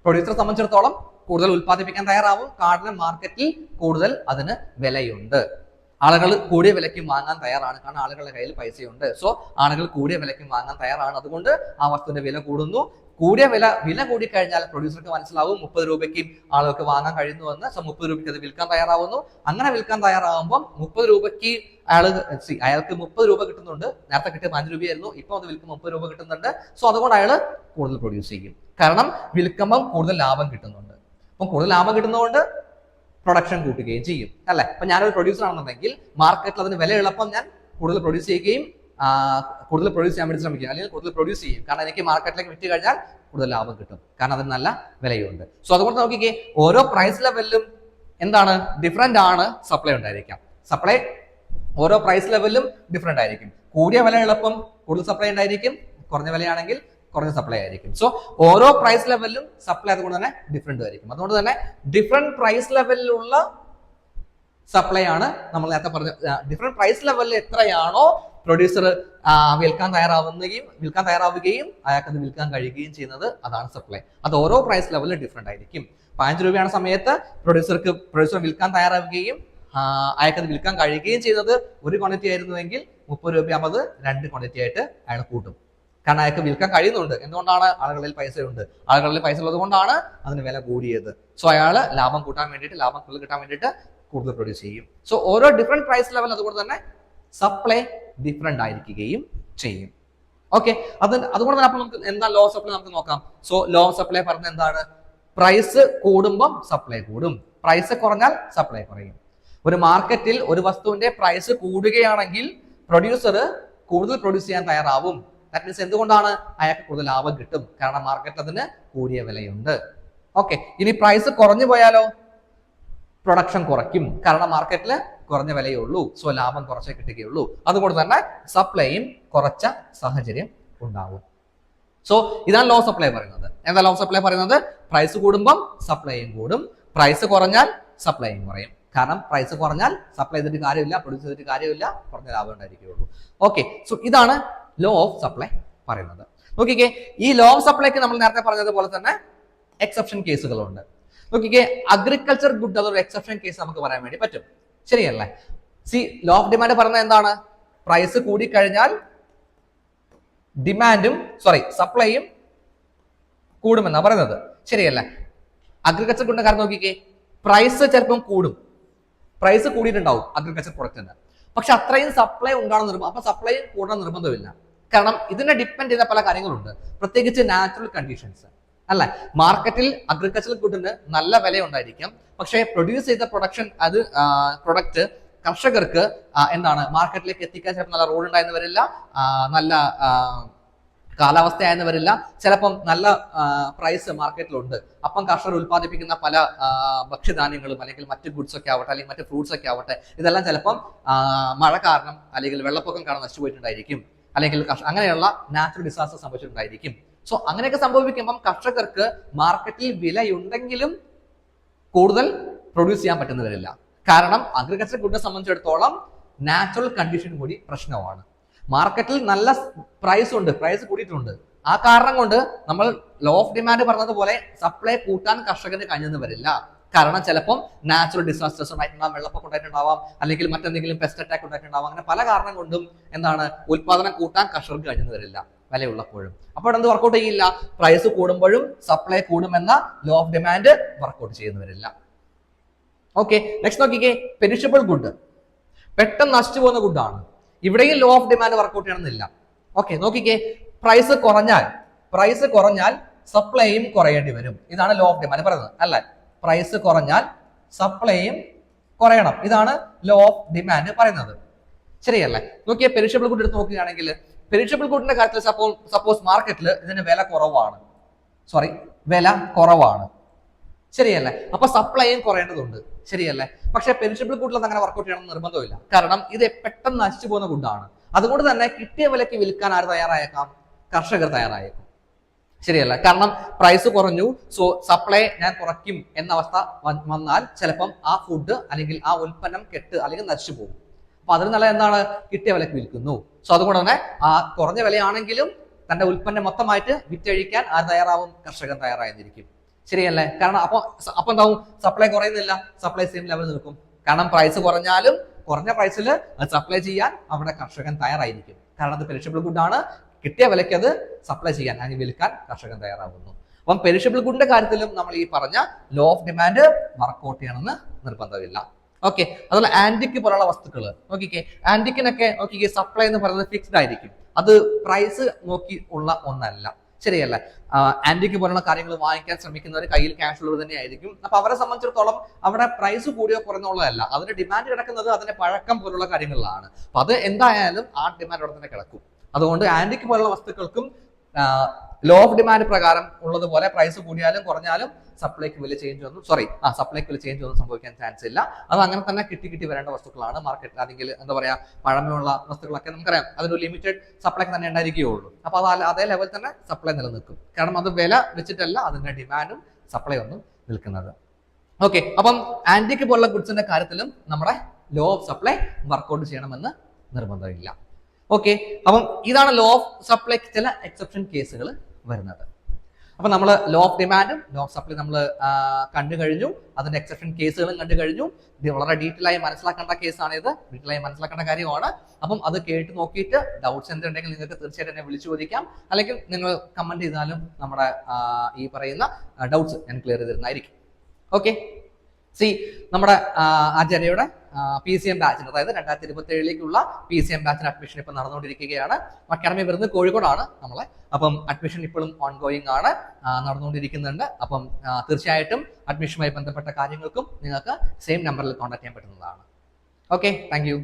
പ്രൊഡ്യൂസറെ സംബന്ധിച്ചിടത്തോളം കൂടുതൽ ഉൽപ്പാദിപ്പിക്കാൻ തയ്യാറാവും. കാരണം മാർക്കറ്റിൽ കൂടുതൽ അതിന് വിലയുണ്ട്. ആളുകൾ കൂടിയ വിലയ്ക്ക് വാങ്ങാൻ തയ്യാറാണ്, കാരണം ആളുകളുടെ കയ്യിൽ പൈസയുണ്ട്. സോ ആളുകൾ കൂടിയ വിലയ്ക്ക് വാങ്ങാൻ തയ്യാറാണ്, അതുകൊണ്ട് ആ വസ്തുവിന്റെ വില കൂടുന്നു. കൂടിയ വില കൂടിക്കഴിഞ്ഞാൽ പ്രൊഡ്യൂസർക്ക് മനസ്സിലാവും 30 രൂപയ്ക്ക് ആളുകൾക്ക് വാങ്ങാൻ കഴിയുന്നുവെന്ന്. സോ 30 രൂപയ്ക്ക് അത് വിൽക്കാൻ തയ്യാറാവുന്നു. അങ്ങനെ വിൽക്കാൻ തയ്യാറാവുമ്പോൾ 30 രൂപയ്ക്ക് അയാൾക്ക് 30 രൂപ കിട്ടുന്നുണ്ട്. നേരത്തെ കിട്ടിയ 5 രൂപയായിരുന്നു, ഇപ്പൊ അത് വിൽക്കുമ്പോൾ 30 രൂപ കിട്ടുന്നുണ്ട്. സോ അതുകൊണ്ട് അയാൾ കൂടുതൽ പ്രൊഡ്യൂസ് ചെയ്യും, കാരണം വിൽക്കുമ്പോൾ കൂടുതൽ ലാഭം കിട്ടുന്നുണ്ട്. അപ്പം കൂടുതൽ ലാഭം കിട്ടുന്നതുകൊണ്ട് പ്രൊഡക്ഷൻ കൂട്ടുകയും ചെയ്യും. അല്ലെ? അപ്പൊ ഞാനൊരു പ്രൊഡ്യൂസർ ആണെന്നുണ്ടെങ്കിൽ മാർക്കറ്റിൽ അതിന് വില എളുപ്പം ഞാൻ കൂടുതൽ പ്രൊഡ്യൂസ് ചെയ്യുകയും കൂടുതൽ പ്രൊഡ്യൂസ് ചെയ്യാൻ വേണ്ടി ശ്രമിക്കും, അല്ലെങ്കിൽ കൂടുതൽ പ്രൊഡ്യൂസ് ചെയ്യും. കാരണം എനിക്ക് മാർക്കറ്റിലേക്ക് വിറ്റ് കഴിഞ്ഞാൽ കൂടുതൽ ലാഭം കിട്ടും, കാരണം അതിന് നല്ല വിലയുണ്ട്. സോ അതുകൊണ്ട് നോക്കിക്കേ, ഓരോ പ്രൈസ് ലെവലിലും എന്താണ് ഡിഫറെന്റ് ആണ് സപ്ലൈ ഉണ്ടായിരിക്കാം. സപ്ലൈ ഓരോ പ്രൈസ് ലെവലിലും ഡിഫറെന്റ് ആയിരിക്കും. കൂടിയ വില എളുപ്പം കൂടുതൽ സപ്ലൈ ഉണ്ടായിരിക്കും, കുറഞ്ഞ വിലയാണെങ്കിൽ കുറഞ്ഞ സപ്ലൈ ആയിരിക്കും. സോ ഓരോ പ്രൈസ് ലെവലിലും സപ്ലൈ അതുകൊണ്ട് തന്നെ ഡിഫറെന്റ് ആയിരിക്കും. അതുകൊണ്ട് തന്നെ ഡിഫറെന്റ് പ്രൈസ് ലെവലിലുള്ള സപ്ലൈ ആണ് നമ്മൾ നേരത്തെ പറഞ്ഞ. ഡിഫറെന്റ് പ്രൈസ് ലെവലിൽ എത്രയാണോ പ്രൊഡ്യൂസർ വിൽക്കാൻ തയ്യാറാവുകയും അയാൾക്കത് വിൽക്കാൻ കഴിയുകയും ചെയ്യുന്നത്, അതാണ് സപ്ലൈ. അത് ഓരോ പ്രൈസ് ലെവലിലും ഡിഫറെന്റ് ആയിരിക്കും. 15 രൂപയാണ് സമയത്ത് പ്രൊഡ്യൂസർ വിൽക്കാൻ തയ്യാറാവുകയും അയാൾക്കത് വിൽക്കാൻ കഴിയുകയും ചെയ്യുന്നത് ഒരു ക്വാണ്ടിറ്റി ആയിരുന്നുവെങ്കിൽ 30 രൂപയാകുമ്പോൾ അത് 2 ക്വാണ്ടിറ്റി ആയിട്ട് അയാൾ കൂട്ടും. കാരണം അയാൾക്ക് വിൽക്കാൻ കഴിയുന്നുണ്ട്. എന്തുകൊണ്ടാണ്? ആളുകളിൽ പൈസയുണ്ട്. ആളുകളിൽ പൈസ ഉള്ളത് കൊണ്ടാണ് അതിന് വില കൂടിയത്. സോ അയാൾ ലാഭം കൂടുതൽ കിട്ടാൻ വേണ്ടിയിട്ട് കൂടുതൽ പ്രൊഡ്യൂസ് ചെയ്യും. സോ ഓരോ ഡിഫറെന്റ് പ്രൈസ് ലെവൽ അതുകൊണ്ട് തന്നെ സപ്ലൈ ഡിഫറെന്റ് ആയിരിക്കുകയും ചെയ്യും. ഓക്കെ, അതുകൊണ്ട് തന്നെ അപ്പൊ നമുക്ക് എന്താ ലോ ഓഫ് സപ്ലൈ നമുക്ക് നോക്കാം. സോ ലോ ഓഫ് സപ്ലൈ പറഞ്ഞ എന്താണ്? പ്രൈസ് കൂടുമ്പോൾ സപ്ലൈ കൂടും, പ്രൈസ് കുറഞ്ഞാൽ സപ്ലൈ കുറയും. ഒരു മാർക്കറ്റിൽ ഒരു വസ്തുവിന്റെ പ്രൈസ് കൂടുകയാണെങ്കിൽ പ്രൊഡ്യൂസർ കൂടുതൽ പ്രൊഡ്യൂസ് ചെയ്യാൻ തയ്യാറാവും. ദാറ്റ് മീൻസ് എന്തുകൊണ്ടാണ്? അയാൾക്ക് കൂടുതൽ ലാഭം കിട്ടും, കാരണം മാർക്കറ്റിൽ അതിന് കൂടിയ വിലയുണ്ട്. ഓക്കെ, ഇനി പ്രൈസ് കുറഞ്ഞു പോയാലോ? പ്രൊഡക്ഷൻ കുറയ്ക്കും, കാരണം മാർക്കറ്റിൽ കുറഞ്ഞ വിലയേ ഉള്ളൂ. സോ ലാഭം കുറച്ചേ കിട്ടുകയുള്ളൂ. അതുകൊണ്ട് തന്നെ സപ്ലൈയും കുറച്ച സാഹചര്യം ഉണ്ടാവും. സോ ഇതാണ് ലോ സപ്ലൈ പറയുന്നത്. എന്താ ലോ സപ്ലൈ പറയുന്നത്? പ്രൈസ് കൂടുമ്പം സപ്ലൈയും കൂടും, പ്രൈസ് കുറഞ്ഞാൽ സപ്ലൈയും കുറയും. കാരണം പ്രൈസ് കുറഞ്ഞാൽ സപ്ലൈ ചെയ്തിട്ട് കാര്യമില്ല, പ്രൊഡ്യൂസ് ചെയ്തിട്ട് കാര്യമില്ല, കുറഞ്ഞ ലാഭം ഉണ്ടായിരിക്കുകയുള്ളൂ. ഓക്കെ, സോ ഇതാണ് ലോ ഓഫ് സപ്ലൈ പറയുന്നത്. നോക്കിക്കേ, ഈ ലോ ഓഫ് സപ്ലൈക്ക് നമ്മൾ നേരത്തെ പറഞ്ഞതുപോലെ തന്നെ എക്സെപ്ഷൻ കേസുകളുണ്ട്. നോക്കിക്കേ, അഗ്രികൾച്ചർ ഗുഡ് അതൊരു എക്സെപ്ഷൻ കേസ് നമുക്ക് പറയാൻ വേണ്ടി പറ്റും, ശരിയല്ലേ? ലോ ഓഫ് ഡിമാൻഡ് പറയുന്നത് എന്താണ്? പ്രൈസ് കൂടിക്കഴിഞ്ഞാൽ സപ്ലൈയും കൂടുമെന്നാണ് പറയുന്നത്, ശരിയല്ലേ? അഗ്രികൾച്ചർ ഗുഡിന്റെ കാരണം നോക്കിക്കേ, പ്രൈസ് ചിലപ്പം കൂടും, പ്രൈസ് കൂടിയിട്ടുണ്ടാവും അഗ്രികൾച്ചർ പ്രൊഡക്റ്റിന്, പക്ഷെ അത്രയും സപ്ലൈ ഉണ്ടാകണം അപ്പൊ സപ്ലൈ കൂടണം നിർബന്ധമില്ല. കാരണം ഇതിനെ ഡിപ്പെൻഡ് ചെയ്യുന്ന പല കാര്യങ്ങളുണ്ട്, പ്രത്യേകിച്ച് നാച്ചുറൽ കണ്ടീഷൻസ് അല്ലെ. മാർക്കറ്റിൽ അഗ്രികൾച്ചറൽ ഗുഡിന് നല്ല വില ഉണ്ടായിരിക്കും, പക്ഷേ പ്രൊഡ്യൂസ് ചെയ്ത പ്രൊഡക്റ്റ് കർഷകർക്ക് എന്താണ് മാർക്കറ്റിലേക്ക് എത്തിക്കാൻ ചിലപ്പോൾ നല്ല റോഡ് ഉണ്ടായെന്ന് വരില്ല, നല്ല കാലാവസ്ഥയായെന്ന് വരില്ല, ചിലപ്പം നല്ല പ്രൈസ് മാർക്കറ്റിലുണ്ട്. അപ്പം കർഷകർ ഉൽപ്പാദിപ്പിക്കുന്ന പല ഭക്ഷ്യധാന്യങ്ങളും അല്ലെങ്കിൽ മറ്റ് ഗുഡ്സ് ഒക്കെ ആവട്ടെ, അല്ലെങ്കിൽ മറ്റ് ഫ്രൂട്ട്സ് ഒക്കെ ആവട്ടെ, ഇതെല്ലാം ചിലപ്പം മഴ കാരണം അല്ലെങ്കിൽ വെള്ളപ്പൊക്കം കാരണം നശിച്ചുപോയിട്ടുണ്ടായിരിക്കും, അല്ലെങ്കിൽ അങ്ങനെയുള്ള നാച്ചുറൽ ഡിസാസ്റ്റർ സംഭവിച്ചിട്ടുണ്ടായിരിക്കും. സോ അങ്ങനെയൊക്കെ സംഭവിക്കുമ്പം കർഷകർക്ക് മാർക്കറ്റിൽ വിലയുണ്ടെങ്കിലും കൂടുതൽ പ്രൊഡ്യൂസ് ചെയ്യാൻ പറ്റുന്ന വരില്ല. കാരണം അഗ്രികൾച്ചർ ഗുഡിനെ സംബന്ധിച്ചിടത്തോളം നാച്ചുറൽ കണ്ടീഷൻ കൂടി പ്രശ്നമാണ്. മാർക്കറ്റിൽ നല്ല പ്രൈസ് ഉണ്ട്, പ്രൈസ് കൂടിയിട്ടുണ്ട്. ആ കാരണം കൊണ്ട് നമ്മൾ ലോ ഓഫ് ഡിമാൻഡ് പറഞ്ഞതുപോലെ സപ്ലൈ കൂട്ടാൻ കർഷകന് കഴിഞ്ഞെന്ന് വരില്ല. കാരണം ചിലപ്പം നാച്ചുറൽ ഡിസാസ്റ്റേഴ്സ് ഉണ്ടായിട്ടുണ്ടാവും, വെള്ളപ്പൊക്കം ഉണ്ടായിട്ടുണ്ടാവാം, അല്ലെങ്കിൽ മറ്റെന്തെങ്കിലും പെസ്റ്റ് അറ്റാക്ക് ഉണ്ടായിട്ടുണ്ടാവാം. അങ്ങനെ പല കാരണം കൊണ്ടും എന്താണ് ഉൽപാദനം കൂട്ടാൻ കർഷകർക്ക് കഴിഞ്ഞെന്ന് വരില്ല വിലയുള്ളപ്പോഴും. അപ്പോൾ എന്ത് വർക്കൗട്ട് ചെയ്യില്ല? പ്രൈസ് കൂടുമ്പോഴും സപ്ലൈ കൂടുമെന്ന ലോ ഓഫ് ഡിമാൻഡ് വർക്കൗട്ട് ചെയ്യുന്നു വരില്ല. ഓക്കെ, നെക്സ്റ്റ് നോക്കിക്കേ, പെരിഷബിൾ ഗുഡ്, പെട്ടെന്ന് നശിച്ചു പോകുന്ന ഗുഡാണ്. ഇവിടെയും ലോ ഓഫ് ഡിമാൻഡ് വർക്കൗട്ട് ചെയ്യണമെന്നില്ല. ഓക്കെ, നോക്കിക്കേ, പ്രൈസ് കുറഞ്ഞാൽ സപ്ലൈയും കുറയേണ്ടി വരും. ഇതാണ് ലോ ഓഫ് ഡിമാൻഡ് പറയുന്നത് അല്ലെ. പ്രൈസ് കുറഞ്ഞാൽ സപ്ലൈയും കുറയണം, ഇതാണ് ലോ ഓഫ് ഡിമാൻഡ് പറയുന്നത്, ശരിയല്ലേ? നോക്കിയേ, പെരിഷബിൾ ഗുഡ് എടുത്ത് നോക്കുകയാണെങ്കിൽ പെരിഷബിൾ ഗുഡിന്റെ കാര്യത്തിൽ സപ്പോസ് മാർക്കറ്റിൽ ഇതിന് വില കുറവാണ്, ശരിയല്ലേ? അപ്പൊ സപ്ലൈയും കുറയേണ്ടതുണ്ട്, ശരിയല്ലേ? പക്ഷെ പെരിഷബിൾ ഗുഡിൽ അങ്ങനെ വർക്കൗട്ട് ചെയ്യണമെന്ന് നിർബന്ധമില്ല. കാരണം ഇത് പെട്ടെന്ന് നശിച്ചു പോകുന്ന ഗുഡാണ്. അതുകൊണ്ട് തന്നെ കിട്ടിയ വിലയ്ക്ക് വിൽക്കാൻ ആര് തയ്യാറായേക്കാം? കർഷകർ തയ്യാറായേക്കും, ശരിയല്ല? കാരണം പ്രൈസ് കുറഞ്ഞു, സോ സപ്ലൈ ഞാൻ കുറയ്ക്കും എന്ന അവസ്ഥ വന്നാൽ ചിലപ്പം ആ ഫുഡ് അല്ലെങ്കിൽ ആ ഉൽപ്പന്നം അല്ലെങ്കിൽ നശിച്ചു പോകും. അപ്പൊ അതിന് നല്ല എന്താണ്? കിട്ടിയ വിലക്ക് വിൽക്കുന്നു. സോ അതുകൊണ്ട് തന്നെ ആ കുറഞ്ഞ വിലയാണെങ്കിലും തന്റെ ഉൽപ്പന്നം മൊത്തമായിട്ട് വിറ്റഴിക്കാൻ ആര് തയ്യാറാവും? കർഷകൻ തയ്യാറായിരിക്കും, ശരിയല്ലേ? കാരണം അപ്പൊ എന്താവും? സപ്ലൈ കുറയുന്നില്ല, സപ്ലൈ സെയിം ലെവൽ നിൽക്കും. കാരണം പ്രൈസ് കുറഞ്ഞാലും കുറഞ്ഞ പ്രൈസിൽ അത് സപ്ലൈ ചെയ്യാൻ അവിടെ കർഷകൻ തയ്യാറായിരിക്കും. കാരണം അത് പെരിഷബിൾ ഗുഡാണ്, കിട്ടിയ വിലയ്ക്ക് അത് സപ്ലൈ ചെയ്യാൻ അല്ലെങ്കിൽ വിൽക്കാൻ കർഷകൻ തയ്യാറാവുന്നു. അപ്പം പെരിഷബിൾ ഗുഡിന്റെ കാര്യത്തിലും നമ്മൾ ഈ പറഞ്ഞ ലോ ഓഫ് ഡിമാൻഡ് വർക്കൗട്ട് ചെയ്യണമെന്ന് നിർബന്ധമില്ല. ഓക്കെ, അതുപോലെ ആന്റിക് പോലുള്ള വസ്തുക്കൾ നോക്കിക്കേ, ആന്റിക്കിനൊക്കെ നോക്കിക്കേ, സപ്ലൈ എന്ന് പറയുന്നത് ഫിക്സ്ഡ് ആയിരിക്കും, അത് പ്രൈസ് നോക്കി ഉള്ള ഒന്നല്ല. ശരിയല്ല? ആന്റിക്ക് പോലുള്ള കാര്യങ്ങൾ വാങ്ങിക്കാൻ ശ്രമിക്കുന്നവർ കയ്യിൽ ക്യാഷ് ഉള്ളത് തന്നെയായിരിക്കും. അപ്പൊ അവരെ സംബന്ധിച്ചിടത്തോളം അവിടെ പ്രൈസ് കൂടിയോ കുറഞ്ഞുള്ളതല്ല, അതിന്റെ ഡിമാൻഡ് കിടക്കുന്നത് അതിന്റെ പഴക്കം പോലുള്ള കാര്യങ്ങളിലാണ്. അപ്പൊ അത് എന്തായാലും ആ ഡിമാൻഡ് അവിടെ തന്നെ കിടക്കും. അതുകൊണ്ട് ആന്റിക്ക് പോലുള്ള വസ്തുക്കൾക്കും ലോ ഓഫ് ഡിമാൻഡ് പ്രകാരം ഉള്ളതുപോലെ പ്രൈസ് കൂടിയാലും കുറഞ്ഞാലും സപ്ലൈക്ക് വലിയ ചേഞ്ച് ഒന്നും സപ്ലൈക്ക് വലിയ ചേഞ്ച് ഒന്നും സംഭവിക്കാൻ ചാൻസ് ഇല്ല. അത് അങ്ങനെ തന്നെ കിട്ടി വരേണ്ട വസ്തുക്കളാണ്. മാർക്കറ്റിൽ അല്ലെങ്കിൽ എന്താ പറയാ പഴമയുള്ള വസ്തുക്കളൊക്കെ നമുക്കറിയാം അതിനൊരു ലിമിറ്റഡ് സപ്ലൈക്ക് തന്നെ ഉണ്ടായിരിക്കുകയുള്ളൂ. അപ്പൊ അത് അതേ ലെവൽ തന്നെ സപ്ലൈ നിലനിൽക്കും. കാരണം അത് വില വെച്ചിട്ടല്ല അതിന്റെ ഡിമാൻഡും സപ്ലൈ ഒന്നും നിൽക്കുന്നത്. ഓക്കെ, അപ്പം ആന്റിക്ക് പോലുള്ള ഗുഡ്സിന്റെ കാര്യത്തിലും നമ്മുടെ ലോ ഓഫ് സപ്ലൈ വർക്ക്ഔട്ട് ചെയ്യണമെന്ന് നിർബന്ധമില്ല. ഓക്കെ, അപ്പം ഇതാണ് ലോ ഓഫ് സപ്ലൈക്ക് ചില എക്സെപ്ഷൻ കേസുകൾ വരുന്നത്. അപ്പൊ നമ്മൾ ലോ ഓഫ് ഡിമാൻഡും ലോ ഓഫ് സപ്ലൈ നമ്മൾ കണ്ടു കഴിഞ്ഞു, അതിന്റെ എക്സെപ്ഷൻ കേസുകളും കണ്ടു കഴിഞ്ഞു. വളരെ ഡീറ്റെയിൽ ആയി മനസ്സിലാക്കേണ്ട കേസാണ് ഇത്, ഡീറ്റെയിൽ ആയി മനസ്സിലാക്കേണ്ട കാര്യമാണ്. അപ്പം അത് കേട്ട് നോക്കിയിട്ട് ഡൗട്ട്സ് എന്തുണ്ടെങ്കിൽ നിങ്ങൾക്ക് തീർച്ചയായിട്ടും എന്നെ വിളിച്ചു ചോദിക്കാം, അല്ലെങ്കിൽ നിങ്ങൾ കമന്റ് ചെയ്താലും നമ്മുടെ ഈ പറയുന്ന ഡൗട്ട്സ് ഞാൻ ക്ലിയർ ചെയ്തിരുന്നതായിരിക്കും. ഓക്കെ, നമ്മുടെ ആചാര്യയുടെ PCM ബാച്ചിന്, അതായത് 2027ലേക്കുള്ള PCM ബാച്ചിന് അഡ്മിഷൻ ഇപ്പൊ നടന്നുകൊണ്ടിരിക്കുകയാണ്. അക്കാഡമി വരുന്നത് കോഴിക്കോടാണ് നമ്മളെ. അപ്പം അഡ്മിഷൻ ഇപ്പോഴും ഓൺഗോയിങ് ആണ്, നടന്നുകൊണ്ടിരിക്കുന്നുണ്ട്. അപ്പം തീർച്ചയായിട്ടും അഡ്മിഷനുമായി ബന്ധപ്പെട്ട കാര്യങ്ങൾക്കും നിങ്ങൾക്ക് സെയിം നമ്പറിൽ കോൺടാക്ട് ചെയ്യാൻ പറ്റുന്നതാണ്. Okay, thank you.